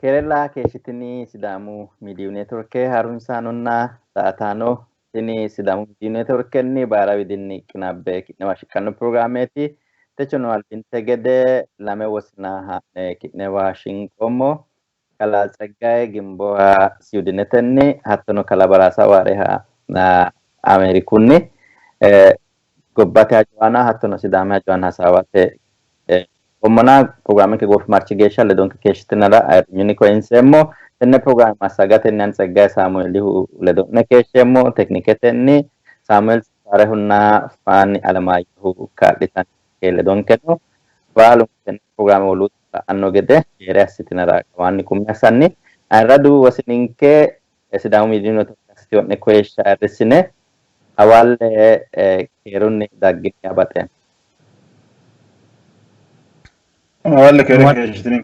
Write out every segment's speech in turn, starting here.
Kerala keessatti sidaamuu miidiyuu neetworkii haaromsaanonnaa taataanoo inni sidaamuu miidiyuu neetworkii baara widinni qinaabbee nama shiqqannu pirogiraameeti. Techoon walbin tegede lame wasnaa kidne Washington kala tsaggaa'ee gimboo Siwiidinetenni hattono kala baraasaa waareha Ameerikunni gobbate Haja Aana hattono sidame Haja Aana Hasaawa Omana programme che golf marci gesha le donke keshitinara unico insemmo tenne programma sagate nan sagga Samuel le donne keshemmo tekniketenni Samuel sare hunna fani alamayu kalitan le donke no balu tenne programma volut anno gede yere asitinara wanni kumyasanni aradu wasininke sidamu midino tokasione kwesha arsine awalle kerunni dagge abate Wale kere keshitini.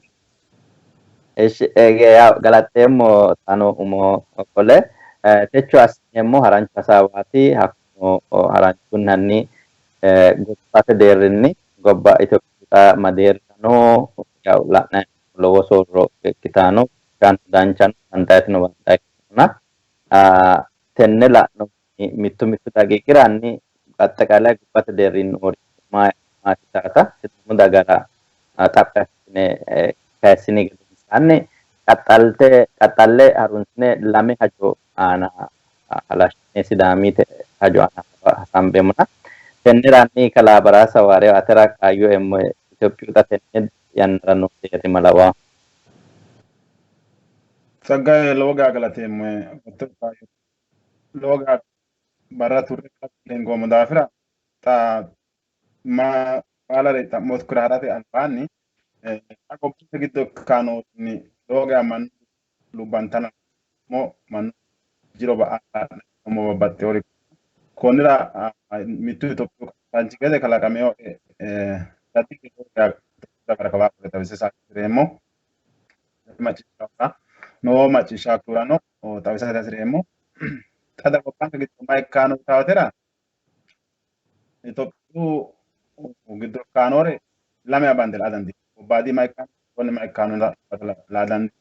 Galatemo tano umo kole techo asnemo haranchu Hasaawati hakko haranchu nanni gobbate deerrinni gobba Itophiyaa madeerano yaw la'na lowo soorro ikkitaano kan danchan antaytino wantayna tenne la'no mittu daqiiqiranni attaaqalay gobbate deerrinni maati taata sidamu dagara tapasne kasini gani qaxalle harunsne lame Haja Aana halashne sidamite Haja Aana hasambemna tenneranni kala barasa ware atara kayo emmo Ethiopia tenne yanrano tete malawa Sagga loga galatemme loga baratur lengo mudafira ta ma alare ta moskurarate alfani ako giddo kano ni loga man lubantana mo man jiro ba mo batteori konira mitu Ethiopia tanjigede kala kameo tati loga barakaba ta bisesa remo machisha no machisha kurano ta bisesa remo tada kopanga giddo mai kano tawatera Ethiopia giddo kanore lame abandel adandi badi mai kano la adandi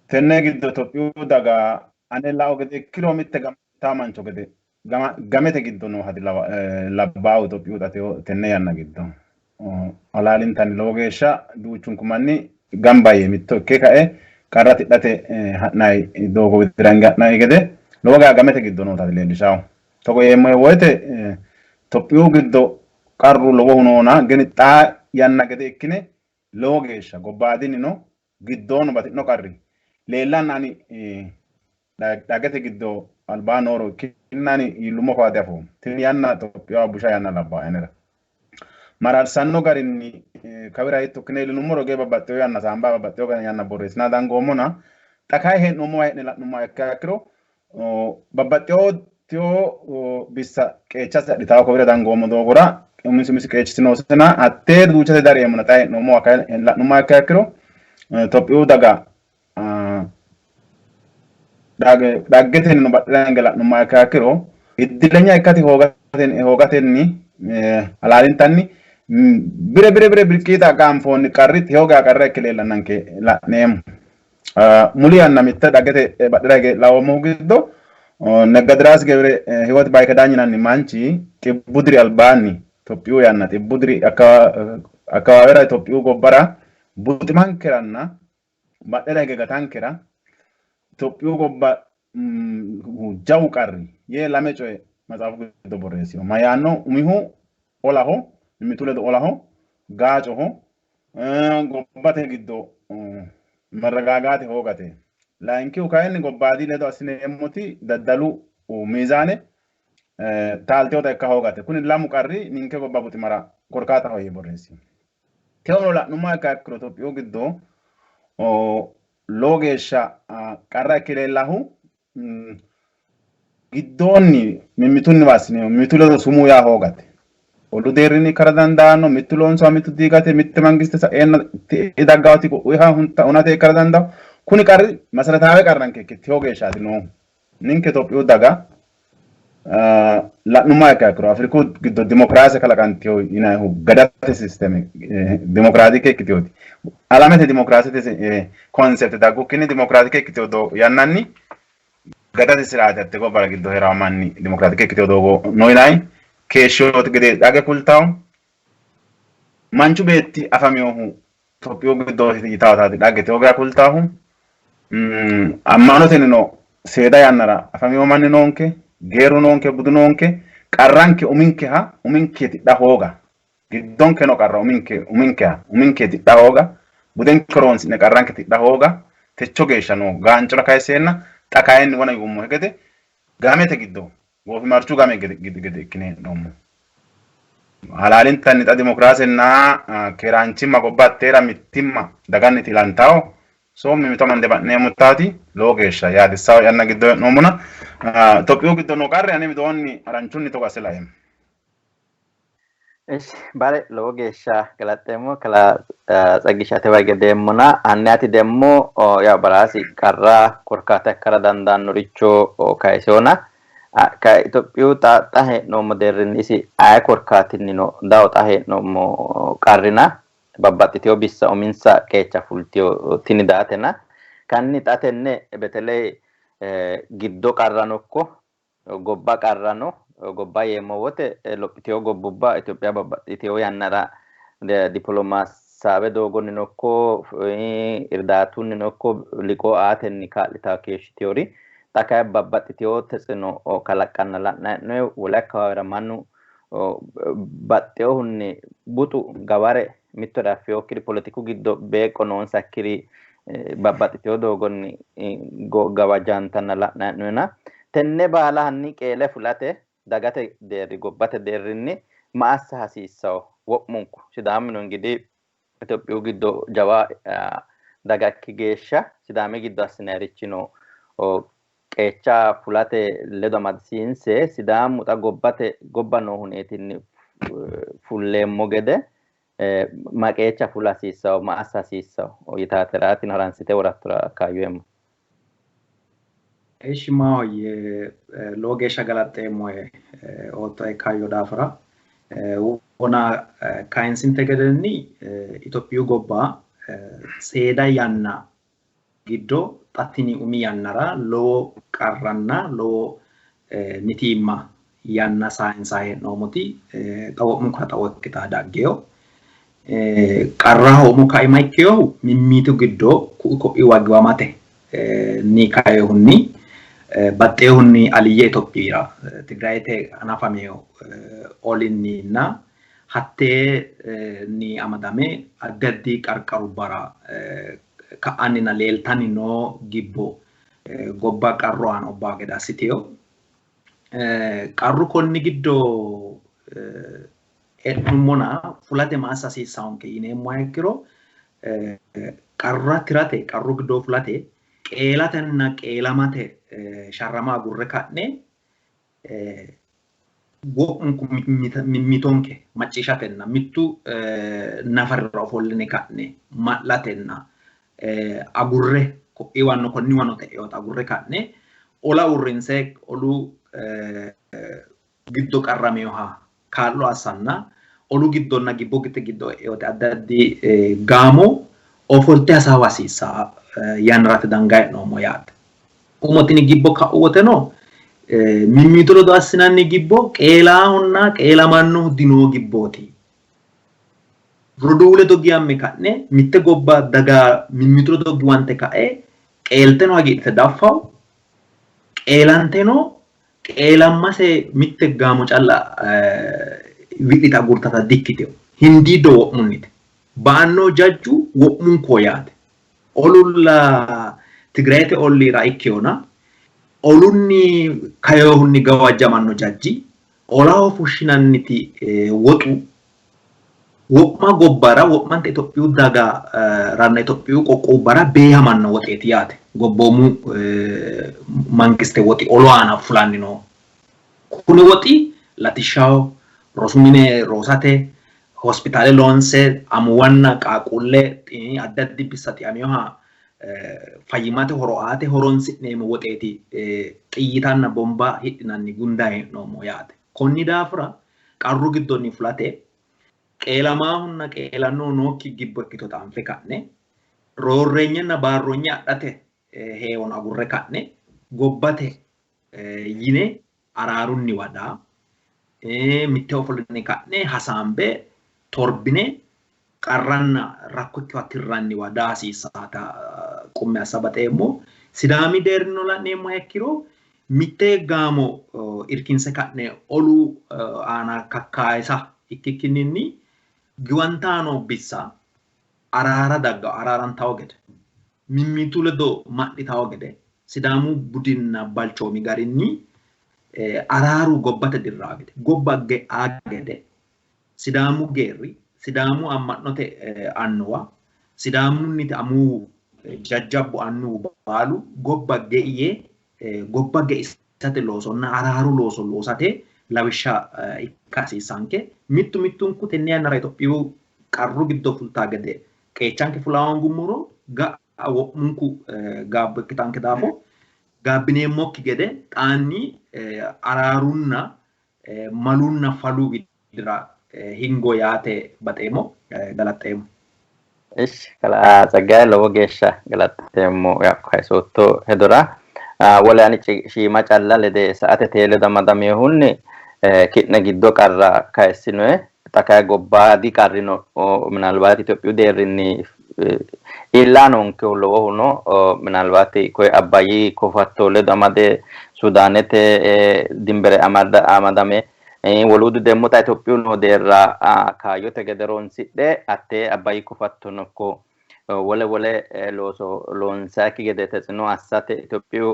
tenne giddo Ethiopia daga ane lao gede kilometer tamancho gede gamete giddo no hadi labbaa Ethiopia date tenne yanna giddo alaalintan logeesha duuchun kumanni gambaye mitto ke kae qarrati date hatnai dogo witranga nai gede loga gamete giddo no hadi leelishaw togo yemmo woyte Ethiopia giddo qarru lowo hunona geni ta yanna gede ikkine logeesha gobbadini no giddono batino qarri leellannani dagate giddo albanoro kinnani ilumo faade afo tin yanna Ethiopia busha yanna labba enera maral sanno garinni kawira hitto kineli numero ge babbatteo yanna samba babbatteo gan yanna borresna dangomona takai he no mo he la no ma kakro babbatteo tio bissa qeechasa ditaw kawira dangomo dogora umisi qeechitino sena atte duuchate daremona tay no mo akay la no ma kakro Ethiopia daga daggeten no badangela no ma kakro iddilenya ikkati hogatenni alaalintanni bire birkita gamfonni qarrit hoga qarre kelelannanke la nem muli anna mitta daggete badrege lawo giddo negadras gebre hiwat bay kadanyinanni manchi tibudri albani Ethiopia yanna tibudri akawera Ethiopia gobbara butiman keranna badrege gatankera Ethiopia gobba jaw qarri ye lame coy mazaafu giddo borreesino mayano umihu olaho mitule do olaho gaacoho gobbate giddo marragaagate hoogate lainkiu kayinni gobbadi ledo asineemmoti daddalu miizaane taalteota ikka hoogate kuni lamu qarri ninke gobba butimara korkaata hoye borreesi teono la'numma ikka ikkiro Ethiopia giddo logeesha qarra ikkilellahu giddoonni mimmitunni waasine mitule sumu yaa hoogate olu deerrini kara dandaano mittu loonso mittu diigate mitte mangiste sa'enna idaggaawti uha hunta unate kara dandaao kuni qarri masarataawe qarranke ikkiti hogeeshaati no ninke Ethiopia daga لأنه كاكرو أفريقيا قد الديمقراطية كلا كانتيو إنه قدرت السيستم ديمقراطية كتيودي علامة الديمقراطية كونسبت داكو كني ديمقراطية كتيودو يانني قدرت السرعة تقول برا قد هراماني ديمقراطية كتيودو نويناي كيشوت قد داك كلتاو manchu beetti afamiohu Itophiyu giddo yitaawataati dhaggete ogaa kultaahu ammaanotenino seeda yannara afamio manni noonke geeru noonke budu noonke qarranke uminkeeti dhahooga giddonke no qarra uminkeeti dhahooga budenke horoonsi'ne qarranketi dhahooga techo geeshsha no gaancura kayiseenna xa kayinni wona yigummo hegede gaamete giddo goofi marchu gaame gede ikkine hee'noommo halaalin tanni xa dimokiraasina keeraanchimma gobbaatteera mittimma daganniti ilantaawo soommi mito mande ba'neemmo taati lowo geeshsha yaadissaawo yanna giddo hee'noommona Itophiyu giddo no qarri ane widoonni haranchunni togo ase laeemmo. Ishi bare lowo geeshsha galaxxeemmo kala tsagishate wargedeemmona hanne ati demmo yaa baraasi qarra korkaata akkara dandaannoricho kayiseona ka Itophiyu xaaxa hee'noommo deerrinni isi aye korkaatinni no dawo xa hee'noommo qarrina babbaxxiteyo bissa uminsa qeecha fultiyo tini daatena kanni xa tenne beteley giddo qarranokko gobba qarrano gobba yeemmo wote lophiteyo gobbubba Itophiya babbaxxiteyo yannara diplomaasawe doogonni nokko irdaatunni nokko liqoo aatenni kaa'litawo keeshshiteyoori xa kayi babbaxxiteyo tetsino kalaqqanna la'nay'noyi wole akkawaawera mannu baxxeyohunni buxu gaware mittore affeyokkiri politiku giddo beeqqo noonsakkiri babbaxxiteyo doogonni gawajjantanna la'nay'noyina tenne baala hanni qeele fulate dagate deerri gobbate deerrinni ma assa hasiissawo wo'munku sidaamino ingidi Itophiyu giddo jawa dagakki geeshsha sidaami giddo assinayrichino qeecha fulate ledo amadisiinse sidaamu xa gobba noo huneetinni fulleemmo gede ma qeecha fula hasiissawo ma assa hasiissawo yitaateraatin haransite worattura kaayyoemmo. Ishi maahoyye lowo geeshsha galaxxeemmo ootto kaayyo daafira wona kayinsinte gedenni Itophiyu gobba seeda yanna giddo xattini umi yannara lowo qarranna lowo mitiimma yanna saayinsaa hee'noommoti xawo'mu ka xawo ikkitaa daggeyo qarraho umu kaima ikkeyohu mimmiitu giddo ku'u ko'i waggiwamate ni kayohunni baxxeyohunni aliyye Itophiyira Tigrayete anafameyo olinninna hattee ni amadame addi addi qarqarubbara ka'annina leeltanni noo gibbo gobba qarro aan obbaa gede assiteyo qarru konni giddo ednummona fulate ma assa hasiissaanke yineemmoha ikkiro qarra tirate qarru giddo fulate qeelatenna qeelamate sharrama agurre ka'ne wo'munku mimmitonke macciishatenna mittu nafarira ofolline ka'ne ma'latenna agurre iwanno konni wano te'eyoota agurre ka'ne ola urrinse olu giddo qarrameyoha kaa'lo assanna olu giddonna gibbo giddo e'eyote addi addi gaamo ofolte hasaawa hasiissaa yannarate dangaa hee'noommo yaate. Umotini gibbo ka'u wote no mimmitu ledo assinanni gibbo qeelaahonna qeelamannohu dinoo gibbooti. Roduu ledo giyamme ka'ne mitte gobba daga mimmitu ledo giwante ka'e qeelteno hagiidhite daffawu qeelanteno qeelammase mitte gaamo calla widhita gurtata dikkiteyo hindiiddo wo'munnite ba'annoo jajju wo'munkoo yaate olulla Tigrayete ollira ikkeyona olunni kayohunni gawajjamanno jajji olaho fushshinanniti woxu wo'ma gobbara wo'mante Itophiyu daga ranna Itophiyu qoqqobbara beehamanno woxeeti yaate gobboomu mangiste woxi olo aana fulanni no kuni woxi latishshaho rosu mine roosate hospitaale loonse amuwanna qaaquulle addi addi bissa xiyameyoha fayyimate horo'aate horonsi'neemmo woxeeti xiyyitanna bombaa hidhinanni gundaa hee'noommo yaate. Konni daafira qarru giddonni fulate qeelamaahunna qeelannoo nookki gibbo ikkitota anfe ka'ne roorreenyanna baarroonye adhate heewon agurre ka'ne gobbate yine araarunni wadaa mitte ofoline ka'ne hasaambe torbine qarranna rakko ikkoo tirranni wadaa hasiisaata qumme assabateemmo sidaami deerino la'neemmo hekkiro mitte gaamo irkinse ka'ne olu aana kakkaayisa ikkikkinninni giwantaano bissa araara dagga araaran tawo gede mimmitu ledo madhi tawo gede sidaamu budinna balchoomi garinni araaru gobbate dirraa gede gobba ge'aa gede sidaamu geerri sidaamu amma'note annuwa sidaamunniti amuu jajjabbu annuwu baalu gobba ge'isate loosonna araaru looso loosate lawishsha ikka hasiisanke mittu mittunku tenne yannara Itophiyu qarru giddo fultaa gede qeechanke fulaawon gummuro ga'a wo'munku gaabbo ikkitanke daafo gaabbineemmokki gede xaanni araarunna malunna faluu widira hingo yaate baxeemo galaxeemo. Ish kala sagay lowo geeshsha galaxeemo yakko haysotto hedora wole ani shiima calla lede sa'ate teele damadame hunni ki'ne giddo qarra kaysinoe takay gobbaadi qarrino ምናልባት ኢትዮጵያ deerrinni illanonke lowo huno ምናልባት koy abbayi kofatto ledo amade sudanete dimbere amadame woludu demmo ta Itophiyu no deerra kayote gederonsidhe atte abbayi kofatto nokko wole looso loonsaki gede tetsino assate Itophiyu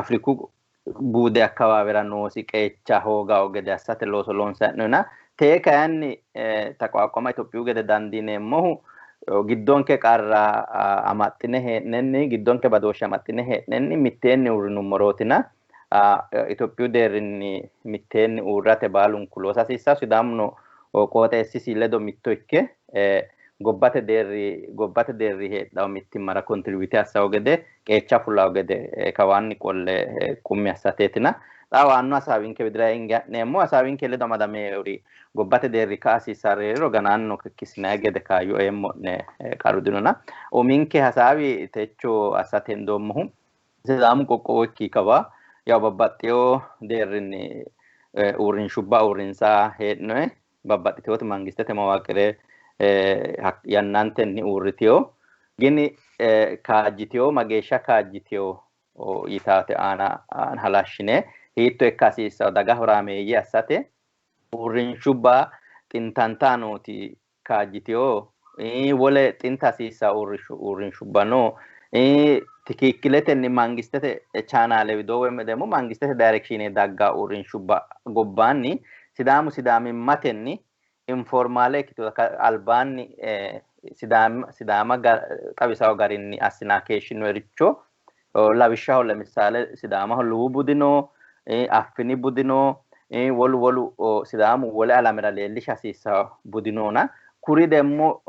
Afriku bude akkawaawera noosi qeecha hoogawo gede assate looso loonsa'nona te kayanni taqaaqama Itophiyu gede dandiineemmohu giddonke qarra amaxxine hee'nenni giddonke badooshshe amaxxine hee'nenni mitteenni uurrinummorootina Itophiyu deerrinni mitteenni uurrate baalunku loosa hasiissawo sidaamuno qooxeessisi ledo mitto ikke gobbate deerri heedhawo mittimmara kontribuute assawo gede qeecha fullawo gede kawaanni qolle qummi assateetina xaawa annu hasaawinke widira inga'neemmo hasaawinke ledo amadameewori gobbate deerri ka hasiissareero ganaanno kikkisinayi gede kaayyo eemmo'ne qarudinona uminke hasaawi techo assate hendoommohu sidaamu qoqqowo ikkii kawa yaw babbaxxeyo deerrinni uurrinsaa heednoe babbaxxiteyooti mangistete mawaaqire yannantenni uurriteyo gini kaajjiteyo mageeshsha kaajjiteyo yitaate aana halashshine hiitto ikka hasiissawo daga horaameeyye assate uurrinshubba xintantaanooti kaajjiteyo wole xinta hasiissawo uurrinshubba no tikikkiletenni mangistete chaanaale widoo woy demmo mangistete directione dagga uurrinshubba gobbaanni sidaamimmatenni informaale ikkitota albaanni sidaama xawisawo garinni assinaa keeshshinoericho lawishshaho lemisaale sidaamaho luwu budino affini budino wolu sidaamu wole alamera leellisha hasiissawo budinoona kuri demmo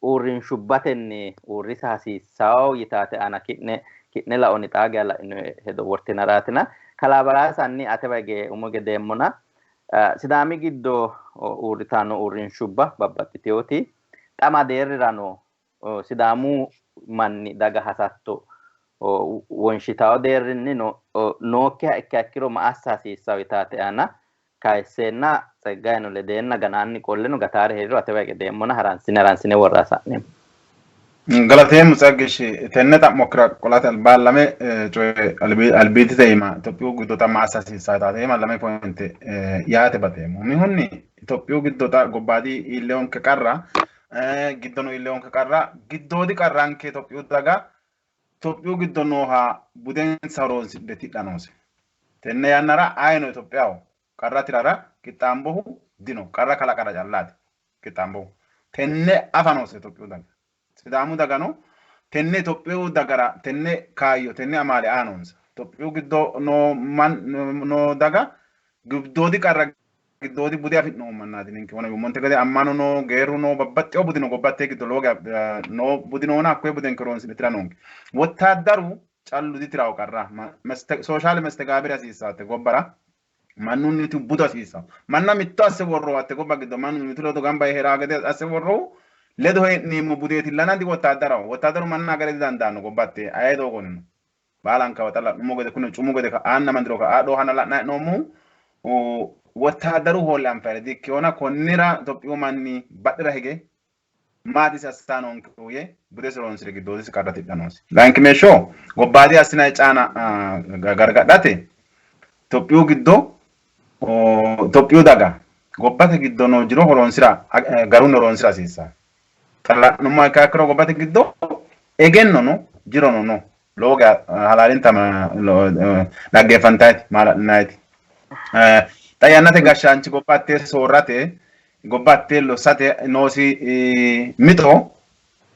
uurrinshubbatenni uurrisa hasiissawo yitaate aana ki'ne laoni xaage la'ino hedo wortinaraatina kalaabaraasanni ate bage umo gedeemmona sidaami giddo uurritanno uurrinshubba babbaxxiteyooti xama deerrirano sidaamu manni daga hasatto wonshitawo deerrinni nookkiha ikka ikkiro ma assa hasiissawo yitaate aana kayisseenna tseggayino ledeenna ganaanni qolleno gataare heeriro ate bage gedeemmona haransine worraa sa'neemmo. Galateemmu saggishi tenne xa'mokkira qolate albaallame coye albiiti teema Itophiyu giddota ma assa hasiissawo yitaate teema lame pointe yaate bateemmo mihunni Itophiyu giddota gobbaadi iilleonke qarra giddono iilleonke qarra giddoodi qarranke Itophiyu daga Itophiyu giddo nooha budensa horonsidhe tidhanoose tenne yannara ayino Itophiyaho qarra tirara qixxaambohu dino qarra kalaqara callaati qixxaambohu tenne afanoose Itophiyu daga sidaamu dagano tenne Itophiyu dagara tenne kaayyo tenne amaale aanonsa Itophiyu giddo no daga giddoodi qarra giddoti budi afidno mannati ninki wana monte gade ammano no geru no babbatti obudi no gobbatte giddo loga no budi no na akwe buden kron sinitira non wottadaru callu ditiraw qarra social mestagabir asisate gobbara mannunni tu budo asisa manna mitto asse worro atte gobba giddo mannu mitlo to gamba hera gade asse worro ledo ni mo budeti lanandi wottadaru manna gade dandano gobbatte ayedo gonno balanka watala mo gade kuno cumu gade ka anna mandiro ka ado hanala na no mu o wottadaru holle ampere dikkiona konnira toppiyo manni baddira hege maadi sastanon kuye budesoron sirgi dodis kadati danos danki mesho gobbadi asina caana gargadate toppiyo giddo o toppiyo daga gobbate giddo no jiro horonsira garuno horonsira sisa tala no ma kakro gobbate giddo egenno no jiro no loga halalin tama dagge fantati mala naiti Yannate gashaanchi gobbatte soorrate gobbatte lossate noosi mito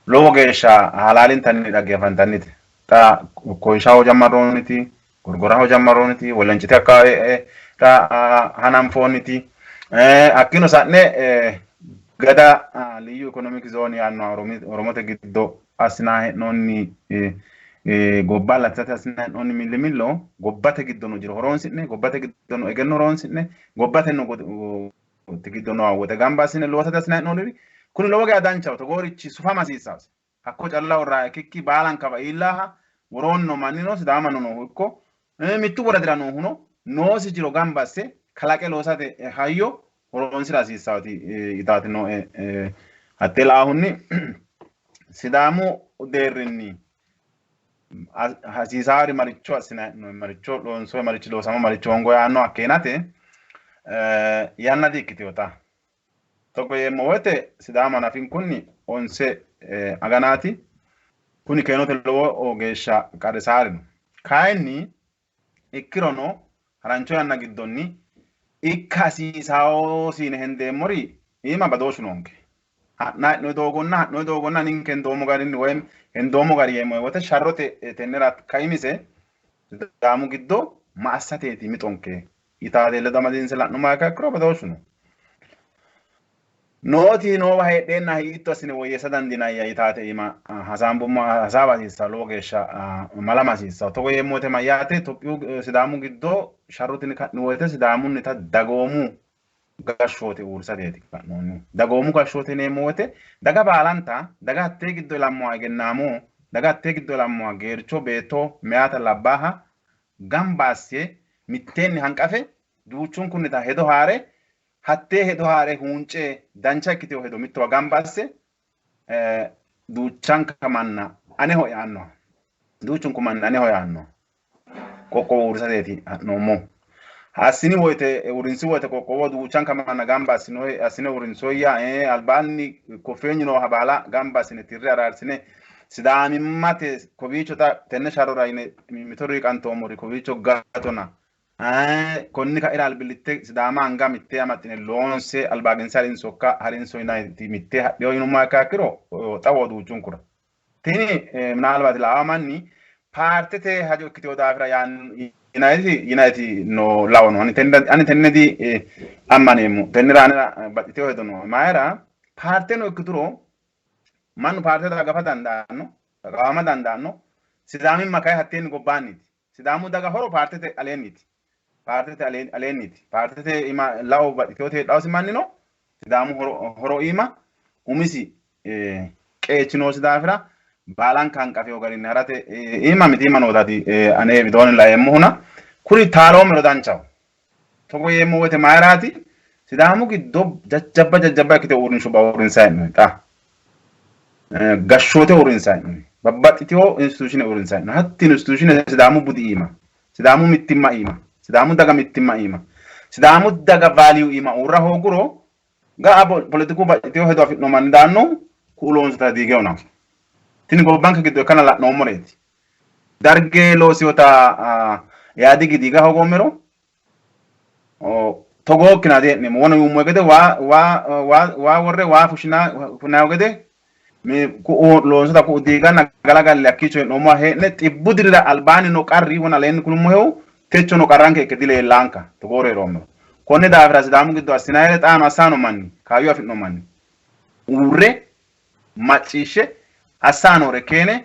lowo geeshsha halaalintanni dhaggeeffantannite ta koyshaa hojammarrooniti gorgora hojammarrooniti wollancite akka ta hananfoonniti akkino sa'ne gada liyu economic zone yaanno oromote giddo assinaa he'noonni gobba latsate asina non millimillo gobbate giddo no jiro horonsi'ne gobbate giddo no egenno horonsi'ne gobbate no giddo no wote gamba asine lootate asina non kuni lowo ga danchaw to gorichi sufama sisas hakko calla orra kikki balan kaba illaha woronno manino sidama no hukko mittu woradira no huno no si jiro gamba se kalaqe loosate hayyo horonsira sisawti itati no hatela hunni sidamu derrinni hasisari maricho asina no maricho lonso maricho lo sama maricho ngo yanno akkenate yanna dikkitiota to ko yemo wote sidama na fin kunni onse aganati kuni kenote lowo o geesha qarisari kayni ikkirono harancho yanna giddonni ikkasi sao sine hende mori ima badoshu nonke no dogonna ninken domo garin wem endomo gari yemo wote sharrote tenerat kaymise damu giddo maassateti mitonke itaade le damadin selanno maka kro badoshuno noti no wa hedena hitto sine woyesa dandina ya itaate ima hasambu hasawa sisa logesha malama sisa to yemo te mayate to sidamu giddo sharrotin kanni wote sidamu nita dagomu gashote ursateti kanoni dagomu gashote nemo wote daga balanta daga hatte giddo lammo agennamo daga hatte giddo lammo gercho beto meata labaha gambasse mittenni hanqafe duuchun kunnita hedo haare hatte hedo haare hunce dancha kiteo hedo mitto gambasse duuchan kamanna aneho yaanno duuchun kumanna aneho yaanno kokko ursateti nomo asini wote urinsi wote kokko duuchan kamanna gamba asino urinso ya albani kofenyi no habala gamba asine tirre ararsine sidami mate kovicho ta tenne sharora ine mitori kanto mori kovicho gatona konni ka ira albilitte sidama anga mitte amatine lonse albagin salin sokka harin so ina mitte hadyo inu makakiro tawo duuchun kura tini minalbat la amanni partete hajo kitio dafra yan Yannate no lawno ani tenne di ammanemu tennirana batiteo hedono maera parte no ikkuturo manu parte daga fadandanno rama dandanno sidami makai hatten gobbaniti sidamu daga horo partete aleniti partete ima law batiteo te dawsi mannino sidamu horo ima umisi qeechino sidafira balan kan kafe ogarin harate ima miti manodati ane bidon la yemuna kuri talo mero danchaw to ko yemo wote maarati sidamu giddo jajjabba kite urin shuba urin sayno ta gashote urin sayno babbatitio institution urin sayno hatti institution sidamu budi ima sidamu mittimma ima sidamu daga mittimma ima sidamu daga value ima urra hoguro ga politiku batitio hedo afino mandanno kulon sta digeona tini go banka giddo kana la no moreti darge lo siota yaadi gidiga hogomero o togo kina de ne mo mo gede wa worre wa fushina gede mi ko lo sota ko diga na galagal yakkicho no mo he ne tibbudira albani no qarri wona len kulmo hew teccho no qaranke ke dile lanka to gore romo konne daafira sidaamu giddo assinaayire xaano assaano manni kaayyoo afidhino manni uurre macciishshe assaanoore keene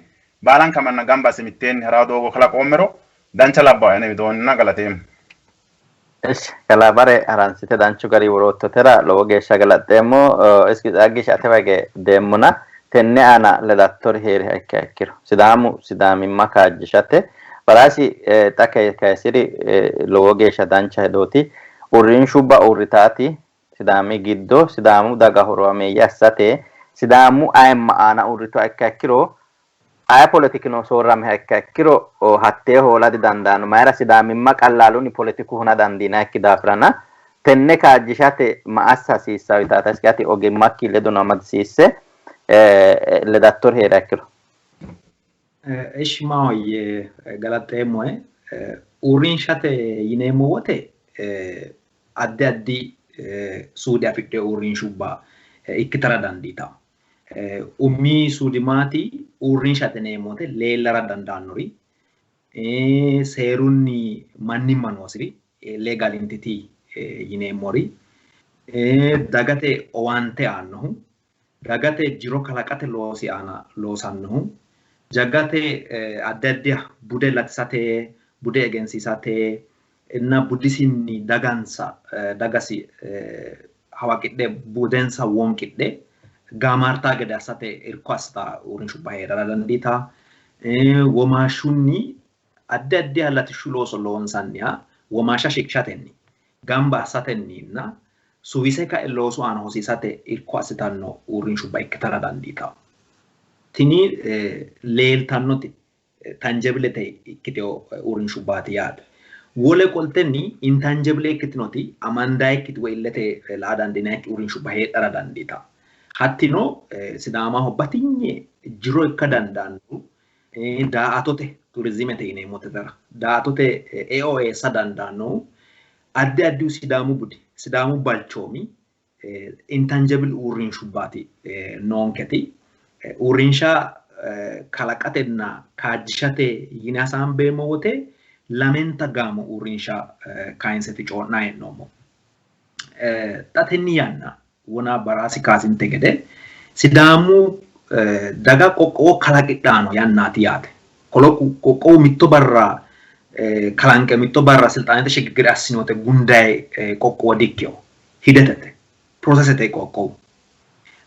baalanka manna gamba asse mitteenni haraa doogo kalaqoommero dancha labbaa ene widoonna galateemmo. Ish kalabare aransite danchu gari woroottotera lowo geeshsha galaxeemmo iski xaggish ate wage deemmuna tenne aana ledattori heeriha ikkiha ikkiro sidaamimma kaajjishate baraasi xa kaysiri lowo geeshsha dancha hedooti uurrinshubba uurritaati sidaami giddo sidaamu daga horoameeyya assate sidaamu ayimma aana uurritoha ikkiha ikkiro aya politikino soorrame ikkiha ikkiro hattee hooladi dandaano mayra sidaamimma qallaalunni politiku huna dandiina ikki daafirana tenne kaajjishate ma assa hasiissawo yitaata iski ati ogimmakki ledono amadisiisse ledattori heera ikkiro. Ishi maahoyye galaxeemmoe uurrinshate yineemmo wote addi addi suudi afidhe uurrinshubba ikkitara dandiita. Ummi suudimaati uurrinshate yineemmote leellara dandaannori seerunni mannimma noosiri legal entity yineemmori dagate owaante aannohu dagate jiro kalaqate loosi aana loosannohu jagate addi addi bude latisate bude egensiisate inna budisinni dagasi hawaqidhe budensa wonqidhe gaamartaa gede assate irko assita uurrinshubba heerara dandiita. Womaashunni addi addi latishshu looso loonsanniha womaasha shiqishatenni gamba assatenninna suwise ka'e loosu aana hosiisate irko assitanno uurrinshubba ikkitara dandiita. Tini leeltannoti tangibilete ikkiteo uurrinshubbaati yaate. Wole qoltenni intangibile ikkitinoti amandaa ikkiti woy illete laa dandiinayikki uurrinshubba heedhara dandiita. Hattino sidaamaho batinye jiro ikka dandaannu daa"atote turizimete yineemmote dara daa"atote eo eessa dandaanno addi addi sidaamu budi sidaamu balchoomi intangible uurrinshubbaati noonketi. Uurrinsha kalaqatenna kaajjishate yine hasaambeemmo wote lamenta gaamo uurrinsha kaayinseti coonaa hee'noommo. Xa tenni yanna wona baraasi kaasinte gede sidaamu daga qoqqowo kalaqidhaano yannaati yaate. Qoqqowu mitto barra kalanqe mitto barra silxaanete shiggigire assinoote gundaye qoqqowo dikkeo hidetete prosesete qoqqowu.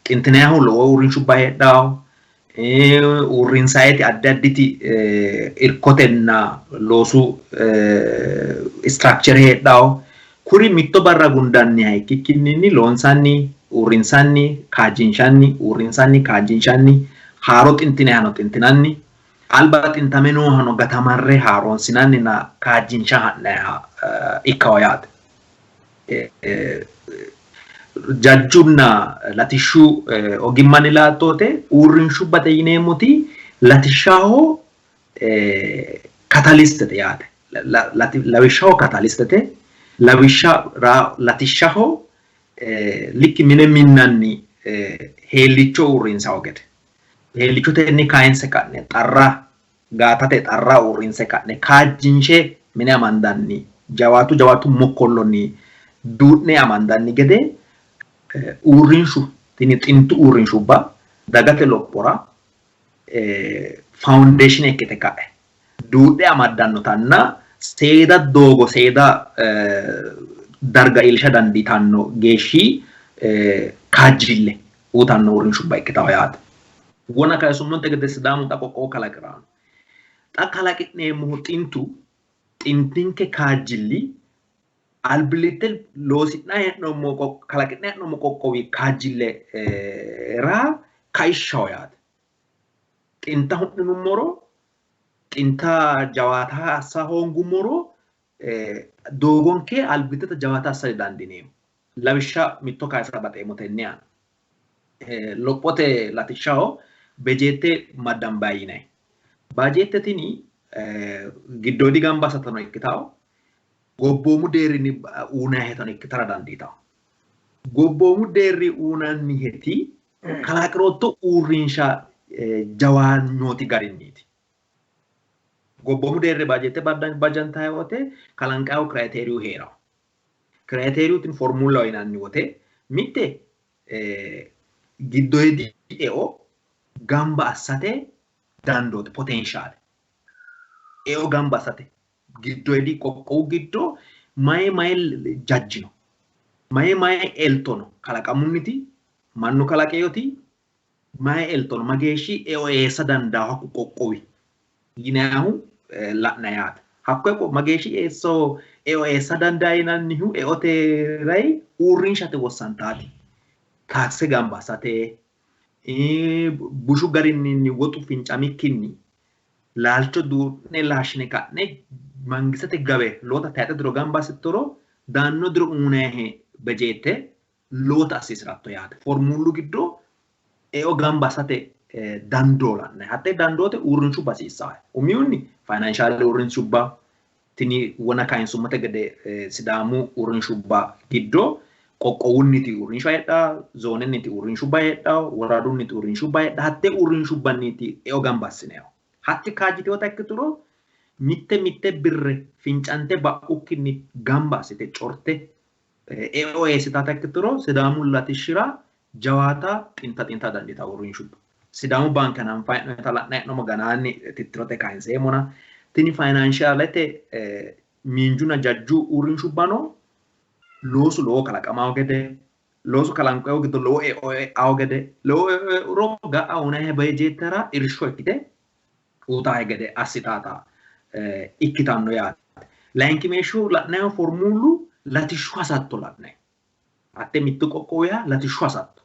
Xintinayahu lowo uurrinshubba heedhaaho uurrinsayeti addi additi irkotenna loosu structure heedhaaho kuri mitto barra gundanniha ikkikkinni loonsanni uurrinsanni kaajjinshanni haaro xintinayano xintinanni alba xintame noohano gatamarre haaroonsinannina kaajjinsha ha'nayiha ikkawo yaate. Jajjunna latishshu ogimmanni laattoote uurrinshubbate yineemmoti latishshaho katalistete yaate. Lawishshaho katalistete latishshaho likki mine minnanni heellicho uurrinsaho gede heellichotenni kaayinse ka'ne gaatate xarra uurrinse ka'ne kaajjinshe mine amandanni jawaatu mokkollonni duudhne amandanni gede uurrinshu tini xintu uurrinshubba dagate lophora foundation ikkite ka'e duudhe amaddannotanna seeda doogo seeda darga iilsha dandiitanno geeshshi kaajjille uutanno uurrinshubba ikkitawo yaate. Wona kayisummonte gede sidaamu xa qoqqowo kalaqiraano. Xa kalaqi'neemmohu xintinke kaajjilli albilite loosi'nayi hee'noommo kalaqi'nayi hee'noommo qoqqowi kaajjille kaishshaho yaate. Xinta hu'ninummoro xinta jawaata assa hoongummoro doogonke albilitete jawaata assa dandineemmo. Lawishsha mitto kaayisira baxeemmo tenne aana. Lophote latishshaho bejeette maddambayi yinayi. Baajeette tini giddoodi gamba assatano ikkitawo gobboomu deerrinni uunayi hetano ikkitara dandiitawo. Gobboomu deerri uunanni heti kalaqirootto uurrinsha jawaanyooti garinniiti. Gobboomu deerri baajeette bajjantayi wote kalanqayihu kiraateriyu heerawo. Kriteeriuutiin formuulaa inaanni wote mitte giddoedi eo gamba assate dandoote potentiaale. Eo gamba assate giddoedi qoqqoo giddoo mae jajjino. Mae eltono kalaqamunniti mannu kalaqeeyoti mae eltono mageeshi eo eessa danda'a hakku qoqqowi. Yinaahu la'nayaate. Hakko mageeshi eo eessa danda'a yinannihu eote ray uurrinshate wossantaati. Taakse gamba assate bushu garinni woxu fincamikkinni laalcho duune laashine ka'ne mangisate gabe loota taate duro gamba asittoro daanno duro uunehe bajeete loota assisiratto yaate. Formullu giddo eo gamba assate dandoolanne hatte dandoote uurrinshu basiisaa. Umiyunni financial uurrinshubba tini wona kaayinsummate gede sidaamu uurrinshubba giddo qoqqowunniti uurrinshu hedha, zoonenniti uurrinshubba hedha, waradunniti uurrinshubba hedha, hatte uurrinshubbanniti eo gamba assineeho. Hatti kaajjiteewota ikkituro mitte birre fincante ba'ukkinni gamba assite corte eo eessitaata ikkituro sidaamu latishshira jawaata xinta dandiita uurrinshubba. Sidaamu baanke nan fa'inota la'na'no ganaanni tittirote kaayinseemona tini financialete miinjuna jajju uurrinshubbano loosu loo kalaqamaa gede loosu kalanqeewu giddo loo eo gede loo roga awuna bajeetara irsho ikkite utaa gede assitaata ikkitanno yaate. Laankimeeshu la'nayo formulu latishshu hasatto la'nayi. Atte mittu qoqqooya latishshu hasatto.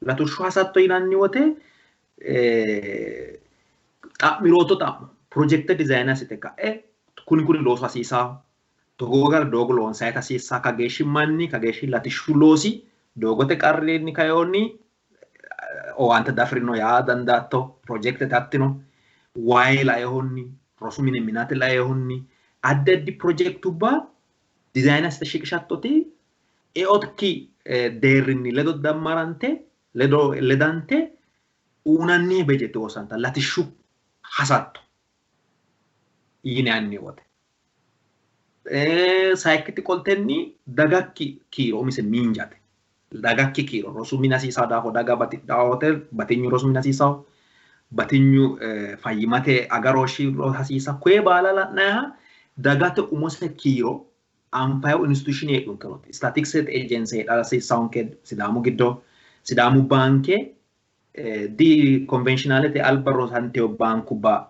Latishshu hasatto yinanni wote xa'mirooto xa'mu project designer site ka'e kuni loosu hasiisaa togogar dogo loonsaayit hasiisaa kageeshshi manni kageeshshi latishshu loosi dogote qarrinni kayoonni owaante dafirino yaa dandaatto project tattino waa'ee laayehonni rosu mine minate laayehonni addi projectubba designer site shiqishattoti eotki deerrinni ledo dammarante ledante uunanni bejete wosanta latishshu hasatto yinanni wote. Saayikiti qoltenni dagakki kiiro mise miinjate. Dagakki kiiro rosu mina siisaa daafo daga hotel batinyu rosu mina siisaa batinyu fayyimate agarooshi hasiisa kwee baala la'naha dagate umose kiiro ampayo institution hedhun karooti. Statistics agency hedha siisaawunke sidaamu giddo sidaamu baanke di conventionality albaro hanteo bankubba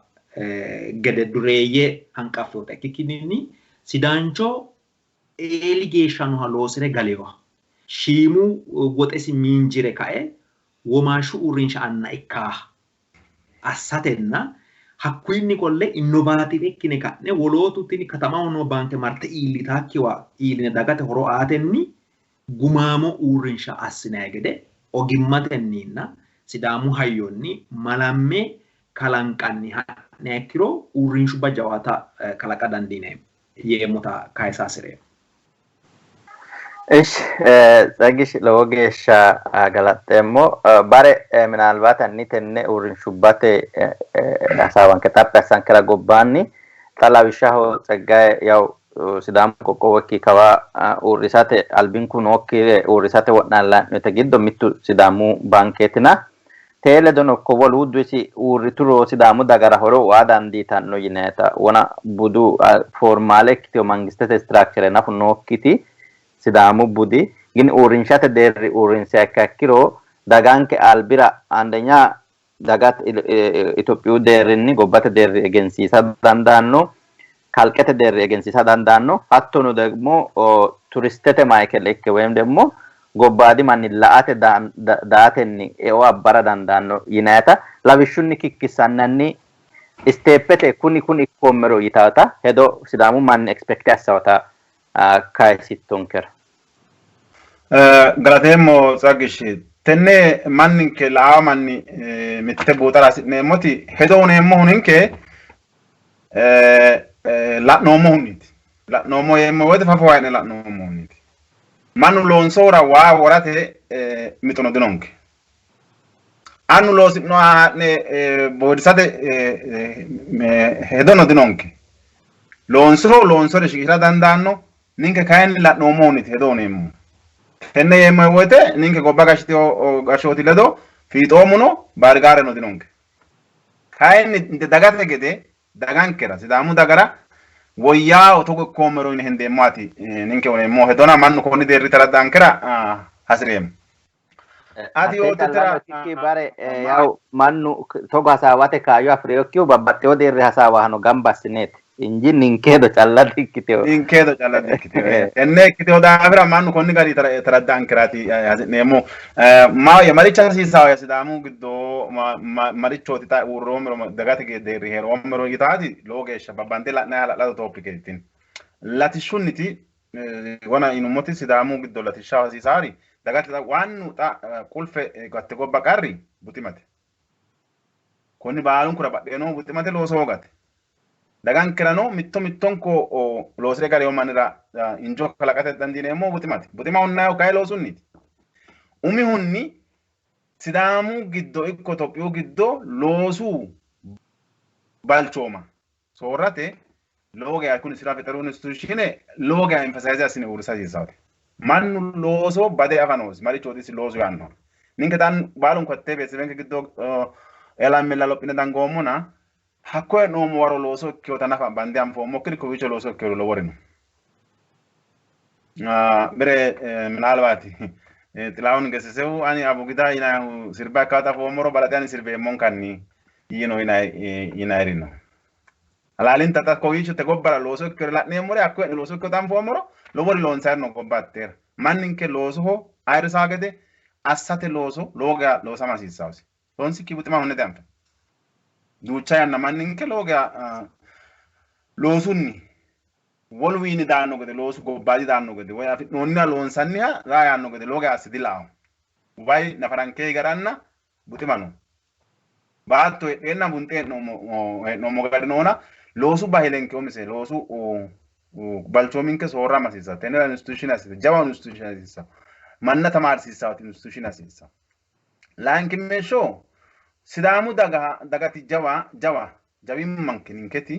gede dureeyye hanqaffoota kikkinni sidaancho eeligeeshanu haloosire galewa shiimu woxesi miinjire ka'e womaashu uurrinsha anna ikkaa assatenna hakkuyinni qolle innovative ikkine ka'ne wolootutini katama uno baanke marte iillitaakkiwa iiline dagate horo aatenni gumaamo uurrinsha assinaye gede ogimmatenninna sidaamu hayyonni malamme kalanqanni ha'ne ikkiro uurrinshubba jawaata kalaqa dandiine yeemota kaayisaasire. እሺ ጸግሽ ለወጌሻ ገላጤሞ ባሬ ምናልባት አኒ ተነ ኡርንሹባቴ አሳዋን ከታጣሳን ከራ ጎባኒ ጠላዊሻ ሆ ጸጋይ ያው ሲዳም ቆቆወኪ ከባ ኡሪሳቴ አልቢንኩ ኖኪ ኡሪሳቴ ወናላ ነተግዶ ሚቱ ሲዳሙ ባንኬትና teeledono ko woluuddusi uurrituro sidaamu dagara horo waadandiitanno yineeta wona budu formale ikkitio mangistete structure nafu nookkiti sidaamu budi gin uurrinshate deerri uurrinse akkiro daganke albira andenya dagat Itophiyu deerrinni gobbate deerri egensiisa dandaanno kalqete deerri egensiisa dandaanno hattono degmo turistete maayikele ikke wem demo gobbaadi manni la'ate daatenni eo abbara dandaanno yineeta lawishshunni kikkisannanni isteepete kuni ikkommero yitaata hedo sidaamu manni expect assawata kaayisittonker galateemmo Tsagishi tenne manninke la'aa manni mitte buuxara hasi'neemmoti hedo uneemmohu ninke la'noommo yeemmo woyte fafa waayne la'noommohunniiti Manu loonsora waa worate mitono dinonke. Anu loosipno ne boodisate hedono dinonke. Loonsore shiqisha dandaanno ninke kayin la nomoni te donemu tenne yemma wote ninke gobba gashoti ledo fiixomuno bargare no dinonke kayin inte dagate gede dagankera sidamu dagara woyya otogo komero in hende mati ninke wonemo hedona mannu konni derri taradankera hasrem ati otera tikki bare yaw mannu togo hasawate kayo afriokkiu babbaxewo derri hasawahano gambasinet inji ninkedo calla dikkiteo enne ikkiteo daafira mannu konni gari taraddankerati hasi'neemmo ma ya maricha hasiisawo ya sidamu giddo marichooti ta urroomero dagate gedeerri heeroomero yitaati lowo geeshsha babbande la'nayi hala'lado toopikeetin latishshunniti wona inummoti sidamu giddo latishshaho hasiisaari dagate waannu xa qulfe gatte gobba qarri buximate konni baalunkura badheeno buximate looso hogate dagankerano mitto mittonko loosire gari yomanira injo kalaqate dandineemmo buxima hunnayo kayi loosunniti umihunni sidamu giddo ikko Itophiyu giddo loosu balchooma soorrate lowo geya kun sira fixaru institutione lowo geya emphasize assine uurrisa hasiisawate mannu looso bade afanos marichooti loosu yaanno ninke tan baalunko atte beesibenke giddo elamella lophine dangoommona hakko noomo waro looso ikkewota nafa bande anfoommo kiri kowiicho looso ikkewo loworino ምናልባት ጥላሁን ገሰሰው አኒ አቡጊዳ ሲርባ ካታ ፎሞሮ ባላዳኒ ሲርቤ ሞንካኒ ይኖ ይናይሪ ነው አላሊን ተታ ኮዊቹ ተጎበራ ሎሶ ከላኔ ሞሪ አኮ ሎሶ ከታም ፎሞሮ ሎወር ሎንሳር ነው ጎባቴር ማንንከ ሎሶ አይርሳ ገደ አሳተ ሎሶ ሎጋ ሎሳማ ሲሳውስ ሎንሲ ኪቡጥማ ሆነ ዳምፈ ዱቻ ያና ማንንከ ሎጋ ሎሱኒ wolwiini daanno gede loosu gobbaadi daanno gede way afi'noonnina loonsanniha raa yaanno gede looga assidi laawo way nafarankee garanna buximano baatto hedheenna bunxe hee'noommo gadi noona loosu bahilenke umise loosu balchoominke soorrama hasiissa tenera institution hasiissa jawa institution hasiissa manna tamaarsiissaawati institution hasiissa laankimmeshoo sidaamu dagati jawimmanke ninketi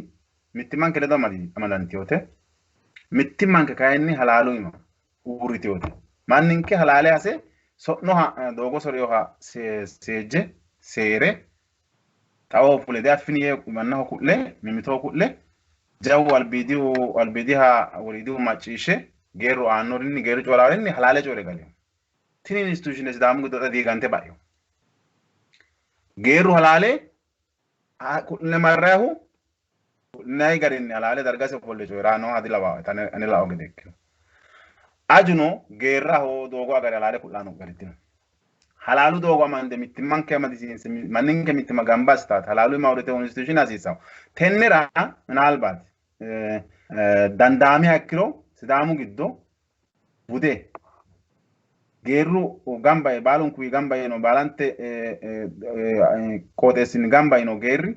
mittimanke ledo amadantiyote mittimanke kayinni halaalu ima uurritiyote manninke halaale hase so'noha doogo soriyoha seejje seere xawo fulede affiniye mannaho ku'le mimitoho ku'le jawu albidiha woridihu macciishshe geerru aannorinni geerru cooraarinni halaale coore galiyo tini institution sidaamu giddo diigante ba'yo geerru halaale ku'le marrayahu nay garinni alaale dargase folle coyrano adi lawa tane ani lawo gedekki ajuno geerraho doogo agare alaale kullano garitino halalu doogo amande mittimanke amadisinse maninke mittima gamba stat halalu mawrite institution hasiisaw tennera minalbat dandaami hakkiro sidaamu giddo bude geerru gamba e baalunku gamba eno baalante qooxeessin gamba eno geerri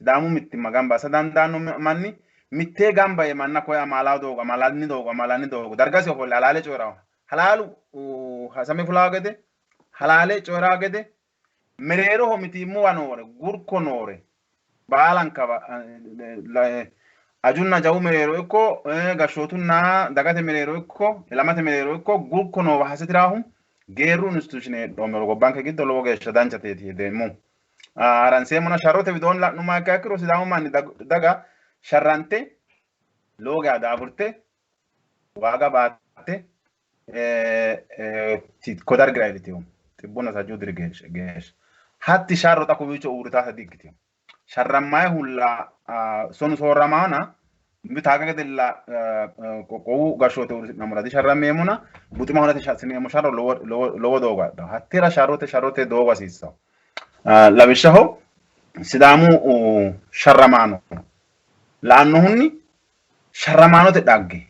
damu mittima gamba sadandaano manni mitte gamba e manna koya malaa doogo malani doogo dargasi ofolle halaale coyrawo halalu hasame fulaawo gede halaale coyrawo gede mereeroho mitimmu wanoore gurko noore baalankaba ajunna jawu mereero ikko gashootunna dagate mereero ikko ilamate mereero ikko gurko noowa hasitirahu geerru institution heedhoomero gobbanke giddo lowo geeshsha danchateeti deemmo aranseemona sharrote widoon la'numma akka akkiro sidaamu manni daga sharrante looga daafurte waaga baatte ko dargira ilitiyo xibbuna sajjuu diri geeshsha hatti sharro xa kowiicho uurritaata diggitiyo sharrammaye hulla sonu soorramaana bitaaga gedella qoqqowu gashoote uurrisinamurati sharrammeemona buxima hunate sineemmo sharro lowo doogo adhawo hattira sharrote doogo hasiissawo lawishshaho sidaamu sharramaano la'annohunni sharramaanote dhagge